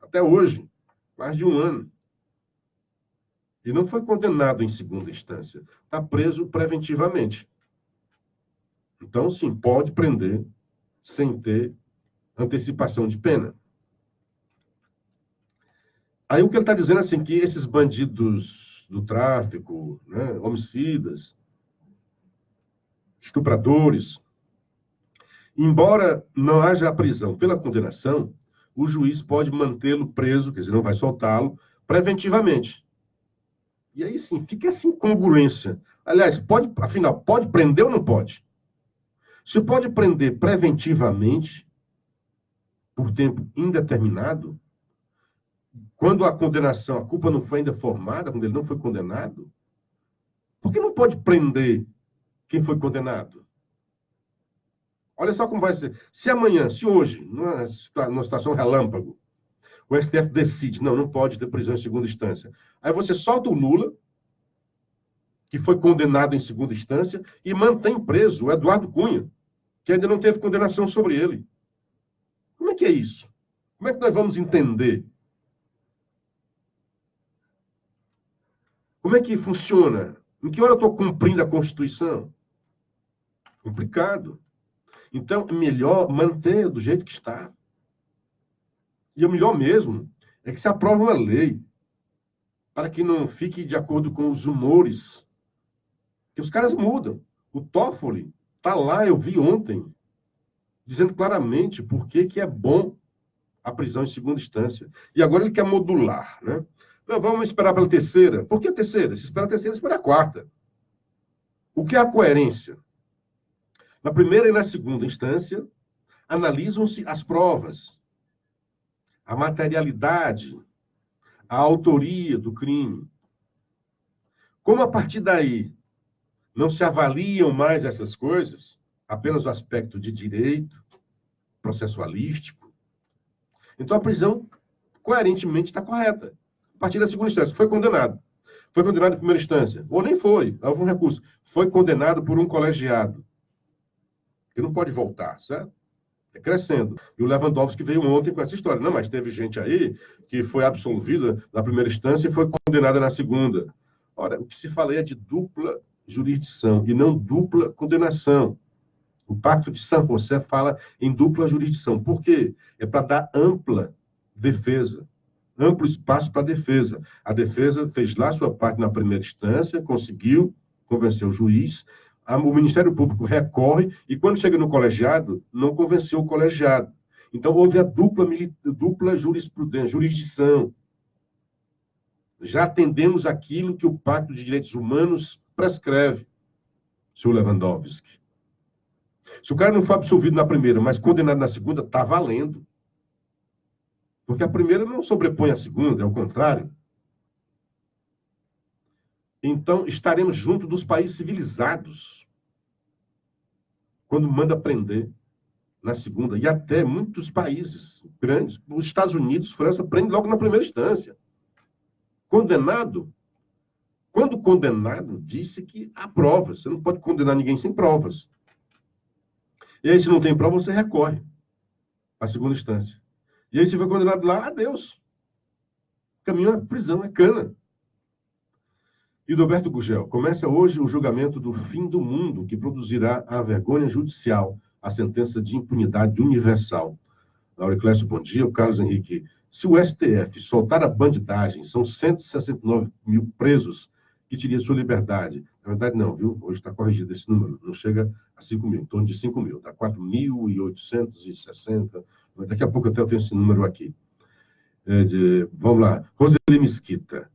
até hoje, mais de 1 ano. E não foi condenado em segunda instância. Está preso preventivamente. Então, sim, pode prender sem ter antecipação de pena. Aí o que ele está dizendo é assim, que esses bandidos do tráfico, né, homicidas, estupradores, embora não haja a prisão pela condenação, o juiz pode mantê-lo preso, quer dizer, não vai soltá-lo, preventivamente. E aí sim, fica essa incongruência. Aliás, afinal, pode prender ou não pode? Se pode prender preventivamente, por tempo indeterminado, quando a condenação, a culpa não foi ainda formada, quando ele não foi condenado, por que não pode prender quem foi condenado? Olha só como vai ser. Se amanhã, se hoje, numa situação relâmpago, o STF decide, não pode ter prisão em segunda instância. Aí você solta o Lula, que foi condenado em segunda instância, e mantém preso o Eduardo Cunha, que ainda não teve condenação sobre ele. Como é que é isso? Como é que nós vamos entender? Como é que funciona? Em que hora eu estou cumprindo a Constituição? Complicado. Então, é melhor manter do jeito que está. E o melhor mesmo é que se aprove uma lei para que não fique de acordo com os humores. Que os caras mudam. O Toffoli está lá, eu vi ontem, dizendo claramente por que é bom a prisão em segunda instância. E agora ele quer modular, né? Não, vamos esperar pela terceira. Por que a terceira? Se espera a terceira, espera a quarta. O que é a coerência? Na primeira e na segunda instância, analisam-se as provas, a materialidade, a autoria do crime. Como a partir daí não se avaliam mais essas coisas, apenas o aspecto de direito, processualístico, então a prisão, coerentemente, está correta. A partir da segunda instância, foi condenado. Foi condenado em primeira instância. Ou nem foi, houve um recurso. Foi condenado por um colegiado. Que não pode voltar, certo? É crescendo. E o Lewandowski veio ontem com essa história. Não, mas teve gente aí que foi absolvida na primeira instância e foi condenada na segunda. Ora, o que se fala aí é de dupla jurisdição e não dupla condenação. O Pacto de San José fala em dupla jurisdição. Por quê? É para dar ampla defesa, amplo espaço para a defesa. A defesa fez lá sua parte na primeira instância, conseguiu convencer o juiz, o Ministério Público recorre e, quando chega no colegiado, não convenceu o colegiado. Então, houve a dupla jurisprudência, jurisdição. Já atendemos aquilo que o Pacto de Direitos Humanos prescreve, senhor Lewandowski. Se o cara não foi absolvido na primeira, mas condenado na segunda, está valendo. Porque a primeira não sobrepõe a segunda, é o contrário. Então, estaremos junto dos países civilizados quando manda prender na segunda. E até muitos países grandes, os Estados Unidos, França, prende logo na primeira instância. Condenado, quando condenado, disse que há provas. Você não pode condenar ninguém sem provas. E aí, se não tem prova, você recorre à segunda instância. E aí, se foi condenado lá, adeus. Caminho à prisão, é cana. E Roberto Gugel, começa hoje o julgamento do fim do mundo, que produzirá a vergonha judicial, a sentença de impunidade universal. Auriclésio, bom dia. O Carlos Henrique, se o STF soltar a bandidagem, são 169 mil presos que teriam sua liberdade. Na verdade, não, viu? Hoje está corrigido esse número, não chega a 5 mil, em torno de 5 mil, está 4.860. Daqui a pouco até eu tenho esse número aqui. Vamos lá. Roseli Mesquita.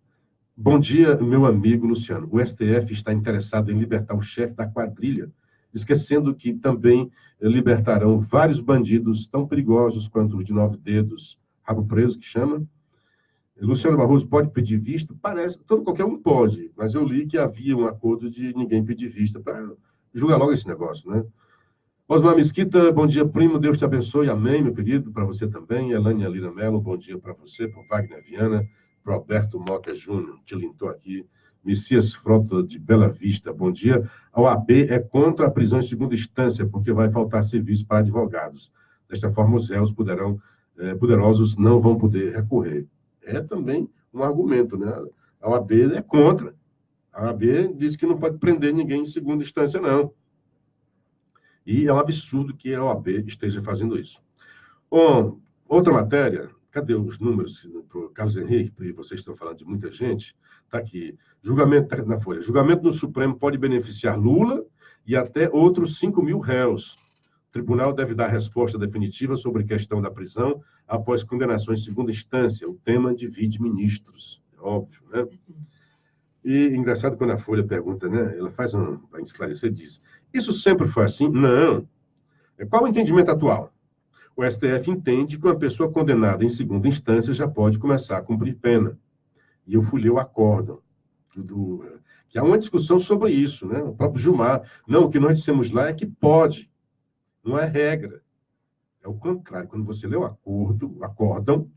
Bom dia, meu amigo Luciano. O STF está interessado em libertar o chefe da quadrilha, esquecendo que também libertarão vários bandidos tão perigosos quanto os de 9 dedos, rabo preso, que chama. Luciano Barroso pode pedir vista? Parece, qualquer um pode, mas eu li que havia um acordo de ninguém pedir vista para julgar logo esse negócio, né? Osmar Mesquita, bom dia, primo, Deus te abençoe, amém, meu querido, para você também. Elânia Lina Mello, bom dia para você, para Wagner Viana, para Alberto Mota Júnior, te lintou aqui. Messias Frota de Bela Vista, bom dia. A OAB é contra a prisão em segunda instância, porque vai faltar serviço para advogados. Desta forma, os réus poderosos não vão poder recorrer. É também um argumento, né? A OAB é contra. A OAB diz que não pode prender ninguém em segunda instância, não. E é um absurdo que a OAB esteja fazendo isso. Bom, outra matéria, cadê os números para o Carlos Henrique? E vocês estão falando de muita gente. Está aqui. Julgamento tá na Folha. Julgamento no Supremo pode beneficiar Lula e até outros 5 mil réus. O tribunal deve dar resposta definitiva sobre a questão da prisão após condenações em segunda instância. O tema divide ministros. É óbvio, né? E engraçado quando a Folha pergunta, né? Ela faz para esclarecer, diz: isso sempre foi assim? Não. Qual o entendimento atual? O STF entende que uma pessoa condenada em segunda instância já pode começar a cumprir pena. E eu fui ler o acórdão, que há uma discussão sobre isso, né? O próprio Gilmar. Não, o que nós dissemos lá é que pode, não é regra. É o contrário. Quando você lê o acórdão,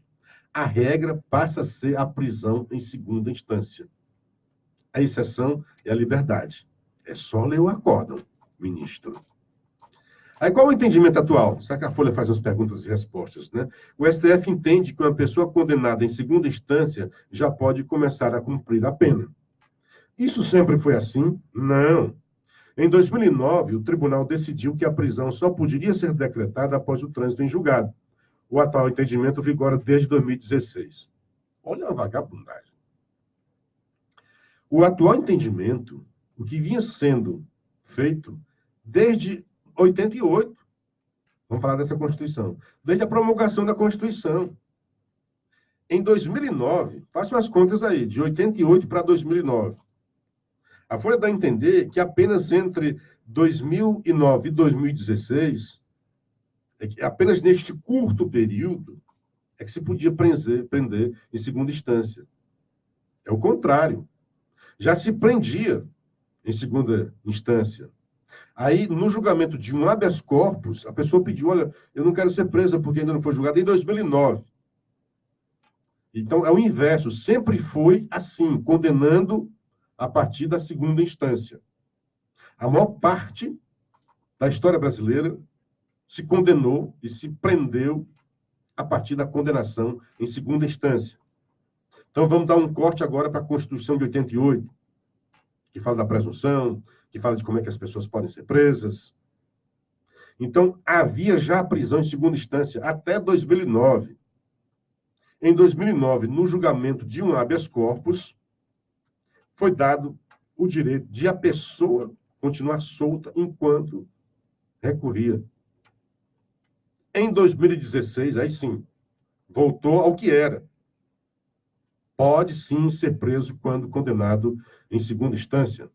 a regra passa a ser a prisão em segunda instância. A exceção é a liberdade. É só ler o acórdão, ministro. Aí, qual é o entendimento atual? Será que a Folha faz umas perguntas e respostas, né? O STF entende que uma pessoa condenada em segunda instância já pode começar a cumprir a pena. Isso sempre foi assim? Não. Em 2009, o tribunal decidiu que a prisão só poderia ser decretada após o trânsito em julgado. O atual entendimento vigora desde 2016. Olha a vagabundagem. O atual entendimento, o que vinha sendo feito desde 88, Vamos falar dessa Constituição. Desde a promulgação da Constituição. Em 2009, façam as contas aí, de 88 para 2009. A Folha dá a entender que apenas entre 2009 e 2016, apenas neste curto período, é que se podia prender em segunda instância. É o contrário. Já se prendia em segunda instância. Aí, no julgamento de um habeas corpus, a pessoa pediu, olha, eu não quero ser presa porque ainda não foi julgada, em 2009. Então, é o inverso. Sempre foi assim, condenando a partir da segunda instância. A maior parte da história brasileira se condenou e se prendeu a partir da condenação em segunda instância. Então, vamos dar um corte agora para a Constituição de 88, que fala da presunção, que fala de como é que as pessoas podem ser presas. Então, havia já prisão em segunda instância até 2009. Em 2009, no julgamento de um habeas corpus, foi dado o direito de a pessoa continuar solta enquanto recorria. Em 2016, aí sim, voltou ao que era. Pode sim ser preso quando condenado em segunda instância.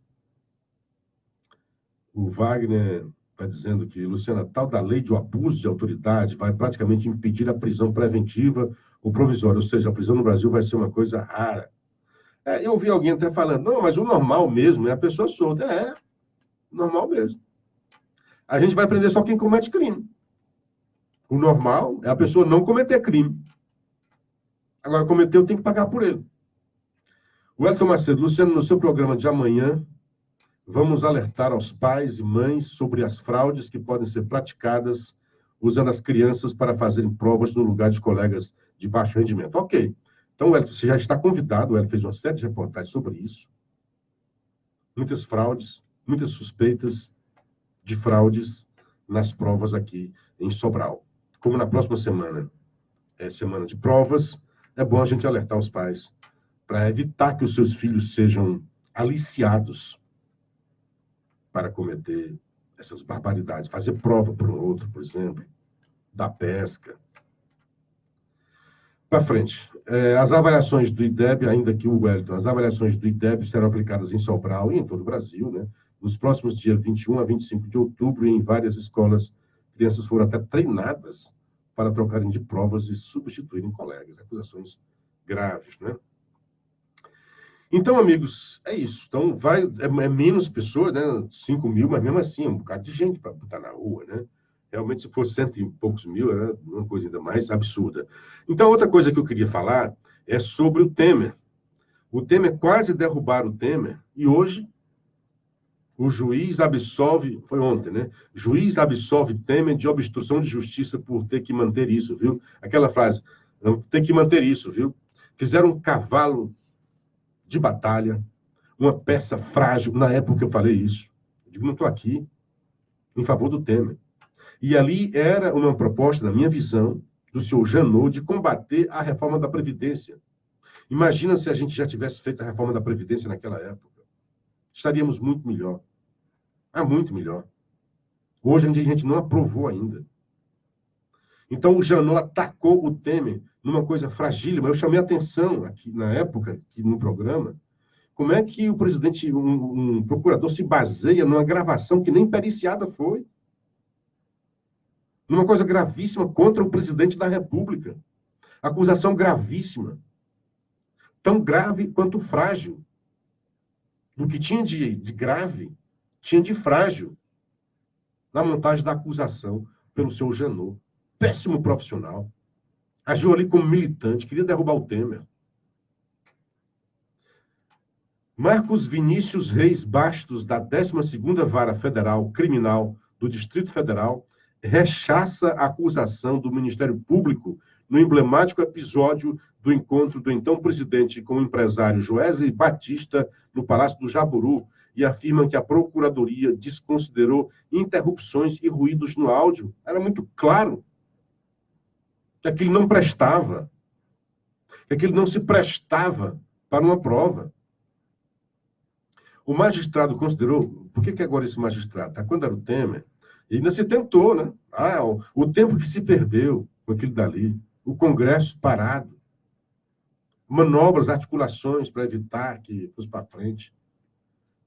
O Wagner está dizendo que, Luciana, tal da lei de abuso de autoridade vai praticamente impedir a prisão preventiva ou provisória, ou seja, a prisão no Brasil vai ser uma coisa rara. Eu ouvi alguém até falando, não, mas o normal mesmo é a pessoa solta. Normal mesmo. A gente vai prender só quem comete crime. O normal é a pessoa não cometer crime. Agora, cometeu, tem que pagar por ele. O Elton Macedo, Luciano, no seu programa de amanhã, vamos alertar aos pais e mães sobre as fraudes que podem ser praticadas usando as crianças para fazerem provas no lugar de colegas de baixo rendimento. Ok. Então, Elton, você já está convidado. O Elton fez uma série de reportagens sobre isso. Muitas fraudes, muitas suspeitas de fraudes nas provas aqui em Sobral. Como na próxima semana é semana de provas, é bom a gente alertar os pais para evitar que os seus filhos sejam aliciados para cometer essas barbaridades. Fazer prova para um outro, por exemplo, da pesca. Para frente. As avaliações do IDEB, ainda aqui o Wellington, as avaliações do IDEB serão aplicadas em Sobral e em todo o Brasil, né? Nos próximos dias 21 a 25 de outubro, e em várias escolas, crianças foram até treinadas para trocarem de provas e substituírem colegas. Acusações graves, né? Então, amigos, é isso. Então, é menos pessoas, né? 5 mil, mas mesmo assim, um bocado de gente para botar na rua, né? Realmente, se fosse 100 e poucos mil, era uma coisa ainda mais absurda. Então, outra coisa que eu queria falar é sobre o Temer. O Temer quase derrubaram o Temer, e hoje o juiz absolve, foi ontem, né? Juiz absolve Temer de obstrução de justiça por ter que manter isso, viu? Aquela frase, tem que manter isso, viu? Fizeram um cavalo de batalha, uma peça frágil, na época que eu falei isso. Eu digo, não estou aqui em favor do Temer. E ali era uma proposta, na minha visão, do senhor Janot, de combater a reforma da Previdência. Imagina se a gente já tivesse feito a reforma da Previdência naquela época. Estaríamos muito melhor. Muito melhor. Hoje a gente não aprovou ainda. Então o Janot atacou o Temer numa coisa fragílima. Eu chamei a atenção aqui na época, aqui no programa, como é que o presidente, um procurador se baseia numa gravação que nem periciada foi. Numa coisa gravíssima contra o presidente da República. Acusação gravíssima. Tão grave quanto frágil. Do que tinha de grave, tinha de frágil. Na montagem da acusação pelo seu Janot. Péssimo profissional. Agiu ali como militante, queria derrubar o Temer. Marcos Vinícius Reis Bastos, da 12ª Vara Federal Criminal do Distrito Federal, rechaça a acusação do Ministério Público no emblemático episódio do encontro do então presidente com o empresário Joesley Batista no Palácio do Jaburu e afirma que a Procuradoria desconsiderou interrupções e ruídos no áudio. Era muito claro que aquilo não prestava, que aquilo não se prestava para uma prova. O magistrado considerou... Por que agora esse magistrado? Quando era o Temer, E ainda se tentou, né? O tempo que se perdeu com aquilo dali, o Congresso parado, manobras, articulações para evitar que fosse para frente.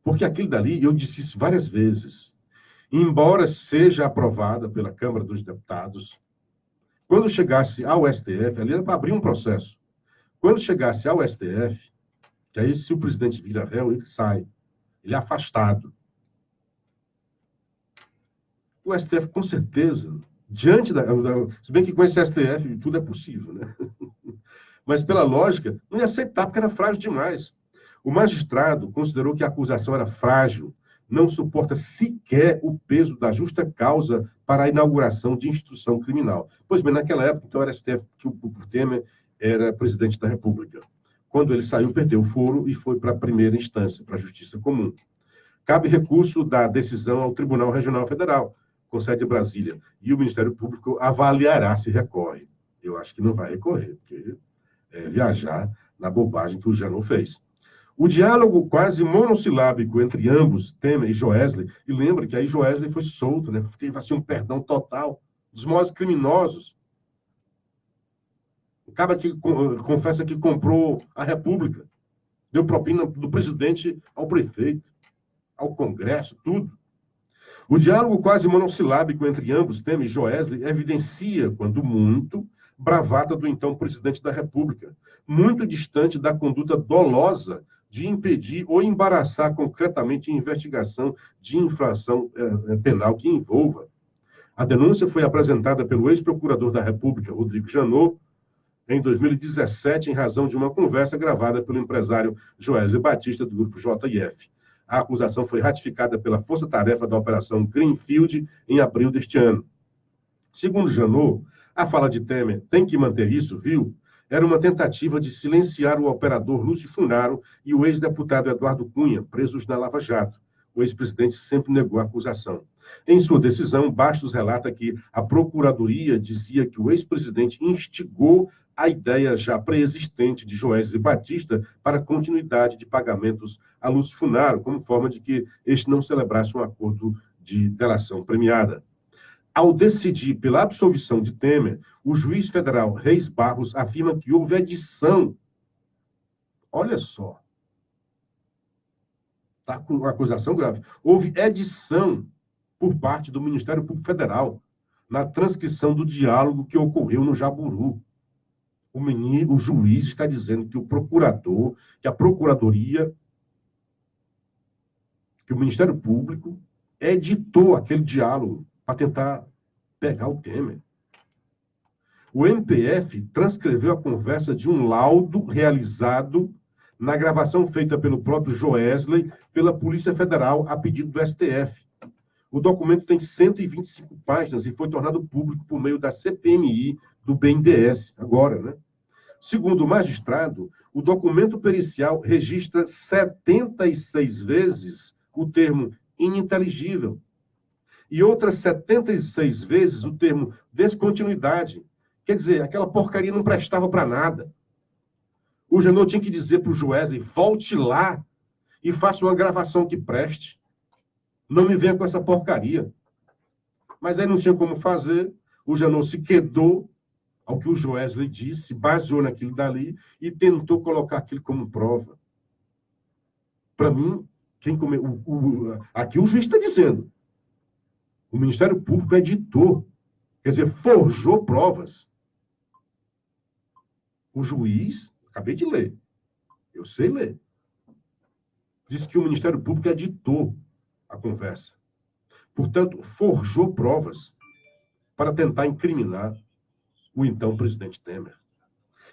Porque aquilo dali, eu disse isso várias vezes, embora seja aprovada pela Câmara dos Deputados, quando chegasse ao STF, ali era para abrir um processo. Quando chegasse ao STF, que aí se o presidente vira réu, ele sai. Ele é afastado. O STF, com certeza, diante da... Se bem que com esse STF tudo é possível, né? Mas, pela lógica, não ia aceitar, porque era frágil demais. O magistrado considerou que a acusação era frágil, não suporta sequer o peso da justa causa para a inauguração de instituição criminal. Pois bem, naquela época, então, era STF que o Temer era presidente da República. Quando ele saiu, perdeu o foro e foi para a primeira instância, para a Justiça Comum. Cabe recurso da decisão ao Tribunal Regional Federal, com sede em Brasília, e o Ministério Público avaliará se recorre. Eu acho que não vai recorrer, porque é viajar na bobagem que o Janot fez. O diálogo quase monossilábico entre ambos, Temer e Joesley, e lembra que aí Joesley foi solto, né? Teve assim, um perdão total dos maiores criminosos. O cara que confessa que comprou a República, deu propina do presidente ao prefeito, ao Congresso, tudo. O diálogo quase monossilábico entre ambos, Temer e Joesley, evidencia, quando muito, bravata do então presidente da República, muito distante da conduta dolosa de impedir ou embaraçar concretamente a investigação de infração penal que envolva. A denúncia foi apresentada pelo ex-procurador da República, Rodrigo Janot, em 2017, em razão de uma conversa gravada pelo empresário Joesley Batista, do grupo JF. A acusação foi ratificada pela Força-Tarefa da Operação Greenfield em abril deste ano. Segundo Janot, a fala de Temer, tem que manter isso, viu? Era uma tentativa de silenciar o operador Lúcio Funaro e o ex-deputado Eduardo Cunha, presos na Lava Jato. O ex-presidente sempre negou a acusação. Em sua decisão, Bastos relata que a Procuradoria dizia que o ex-presidente instigou a ideia já pré-existente de Joesley Batista para a continuidade de pagamentos a Lúcio Funaro, como forma de que este não celebrasse um acordo de delação premiada. Ao decidir pela absolvição de Temer, o juiz federal Reis Barros afirma que houve edição. Olha só. Está com uma acusação grave. Houve edição por parte do Ministério Público Federal na transcrição do diálogo que ocorreu no Jaburu. O juiz está dizendo que o procurador, que a Procuradoria, que o Ministério Público editou aquele diálogo para tentar pegar o Temer. O MPF transcreveu a conversa de um laudo realizado na gravação feita pelo próprio Joesley pela Polícia Federal a pedido do STF. O documento tem 125 páginas e foi tornado público por meio da CPMI do BNDES, agora, né? Segundo o magistrado, o documento pericial registra 76 vezes o termo ininteligível e outras 76 vezes o termo descontinuidade. Quer dizer, aquela porcaria não prestava para nada. O Janot tinha que dizer para o Joesley, volte lá e faça uma gravação que preste. Não me venha com essa porcaria. Mas aí não tinha como fazer, o Janot se quedou ao que o Joesley disse, baseou naquilo dali e tentou colocar aquilo como prova. Para mim, aqui o juiz está dizendo, o Ministério Público editou, quer dizer, forjou provas. O juiz, acabei de ler, eu sei ler, disse que o Ministério Público editou a conversa. Portanto, forjou provas para tentar incriminar o então presidente Temer.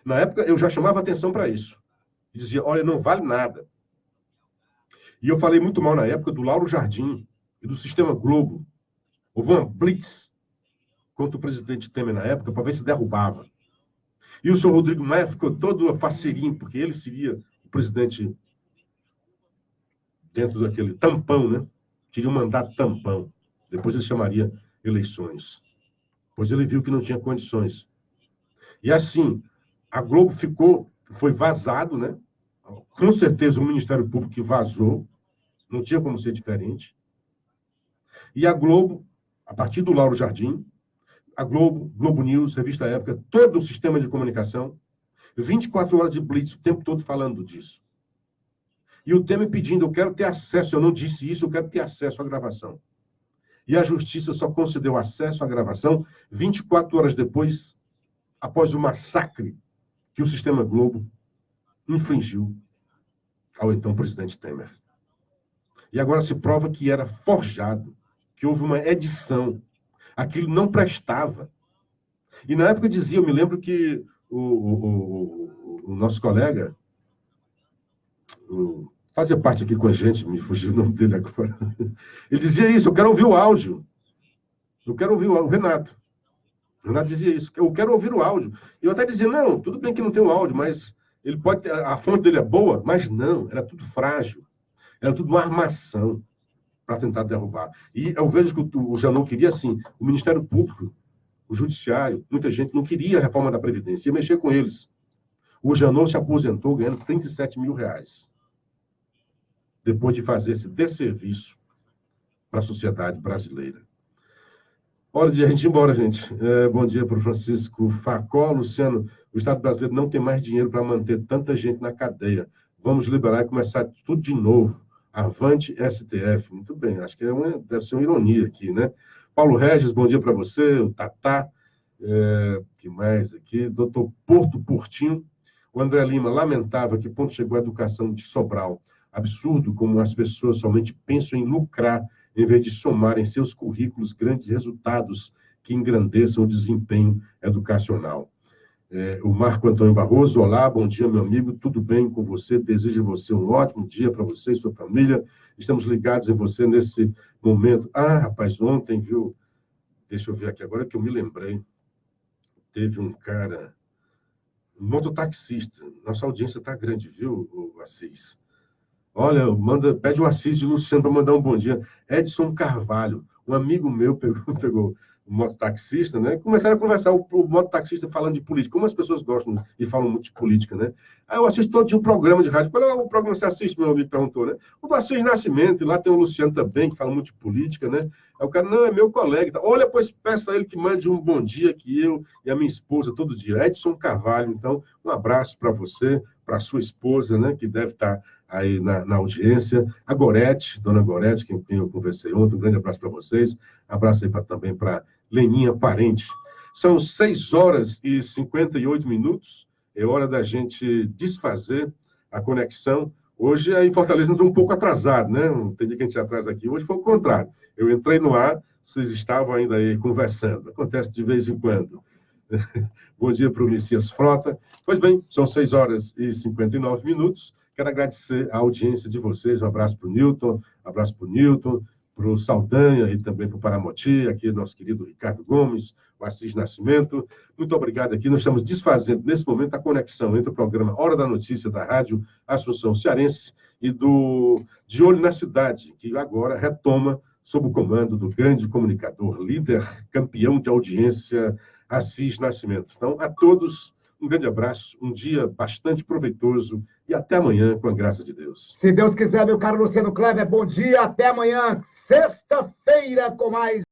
Na época, eu já chamava atenção para isso. E dizia, olha, não vale nada. E eu falei muito mal na época do Lauro Jardim e do Sistema Globo. Houve uma blitz contra o presidente Temer na época para ver se derrubava. E o senhor Rodrigo Maia ficou todo faceirinho, porque ele seria o presidente dentro daquele tampão, né? Teria um mandato tampão. Depois ele chamaria eleições. Pois ele viu que não tinha condições. E assim, a Globo foi vazado, né? Com certeza o Ministério Público que vazou, não tinha como ser diferente. E a Globo a partir do Lauro Jardim, a Globo, Globo News, Revista Época, todo o sistema de comunicação, 24 horas de blitz, o tempo todo falando disso. E o Temer pedindo, eu quero ter acesso, eu não disse isso, eu quero ter acesso à gravação. E a Justiça só concedeu acesso à gravação 24 horas depois, após o massacre que o Sistema Globo infligiu ao então presidente Temer. E agora se prova que era forjado, que houve uma edição. Aquilo não prestava. E na época dizia, eu me lembro que o nosso colega, fazia parte aqui com a gente, me fugiu o nome dele agora. Ele dizia isso, eu quero ouvir o áudio. Eu quero ouvir o Renato. O Renato dizia isso, eu quero ouvir o áudio. E eu até dizia, não, tudo bem que não tem o áudio, mas ele pode ter, a fonte dele é boa, mas não, era tudo frágil. Era tudo uma armação para tentar derrubar. E eu vejo que o Janot queria, assim, o Ministério Público, o Judiciário, muita gente não queria a reforma da Previdência, ia mexer com eles. O Janot se aposentou ganhando R$37 mil, depois de fazer esse desserviço para a sociedade brasileira. Hora de a gente ir embora, gente. Bom dia para o Francisco Facó. Luciano, o Estado brasileiro não tem mais dinheiro para manter tanta gente na cadeia. Vamos liberar e começar tudo de novo. Avante STF. Muito bem, acho que deve ser uma ironia aqui, né? Paulo Regis, bom dia para você. O Tatá, que mais aqui? Doutor Porto Portinho. O André Lima lamentava que ponto chegou a educação de Sobral. Absurdo como as pessoas somente pensam em lucrar em vez de somar em seus currículos grandes resultados que engrandeçam o desempenho educacional. O Marco Antônio Barroso, olá, bom dia, meu amigo, tudo bem com você? Desejo a você um ótimo dia para você e sua família. Estamos ligados em você nesse momento. Ah, rapaz, ontem, viu? Deixa eu ver aqui agora que eu me lembrei. Teve um cara, um mototaxista. Nossa audiência está grande, viu, Assis? Olha, pede o Assis de Luciano para mandar um bom dia. Edson Carvalho, um amigo meu pegou o mototaxista, né? Começaram a conversar, o mototaxista falando de política. Como as pessoas gostam e falam muito de política, né? Aí eu assisto todo dia um programa de rádio. Qual é o programa que você assiste, meu amigo perguntou, né? O do Assis Nascimento, e lá tem o Luciano também, que fala muito de política, né? Aí o cara, não, é meu colega. Olha, pois peça a ele que mande um bom dia que eu e a minha esposa todo dia. Edson Carvalho, então, um abraço para você, para a sua esposa, né? Que deve estar aí na audiência. A Gorete, dona Gorete, com quem eu conversei ontem, um grande abraço para vocês. Abraço aí também para Leninha Parente. São 6h58. É hora da gente desfazer a conexão. Hoje, em Fortaleza, nós estamos um pouco atrasados, né? Não tem dia que a gente atrasa aqui. Hoje foi o contrário. Eu entrei no ar, vocês estavam ainda aí conversando. Acontece de vez em quando. Bom dia para o Messias Frota. Pois bem, são 6h59. Quero agradecer a audiência de vocês. Um abraço para o Newton, para o Saldanha e também para o Paramoti, aqui nosso querido Ricardo Gomes, o Assis Nascimento. Muito obrigado aqui. Nós estamos desfazendo, nesse momento, a conexão entre o programa Hora da Notícia da Rádio Assunção Cearense e do De Olho na Cidade, que agora retoma sob o comando do grande comunicador, líder, campeão de audiência, Assis Nascimento. Então, a todos, um grande abraço, um dia bastante proveitoso e até amanhã, com a graça de Deus. Se Deus quiser, meu caro Luciano Kleber, bom dia, até amanhã, sexta-feira, com mais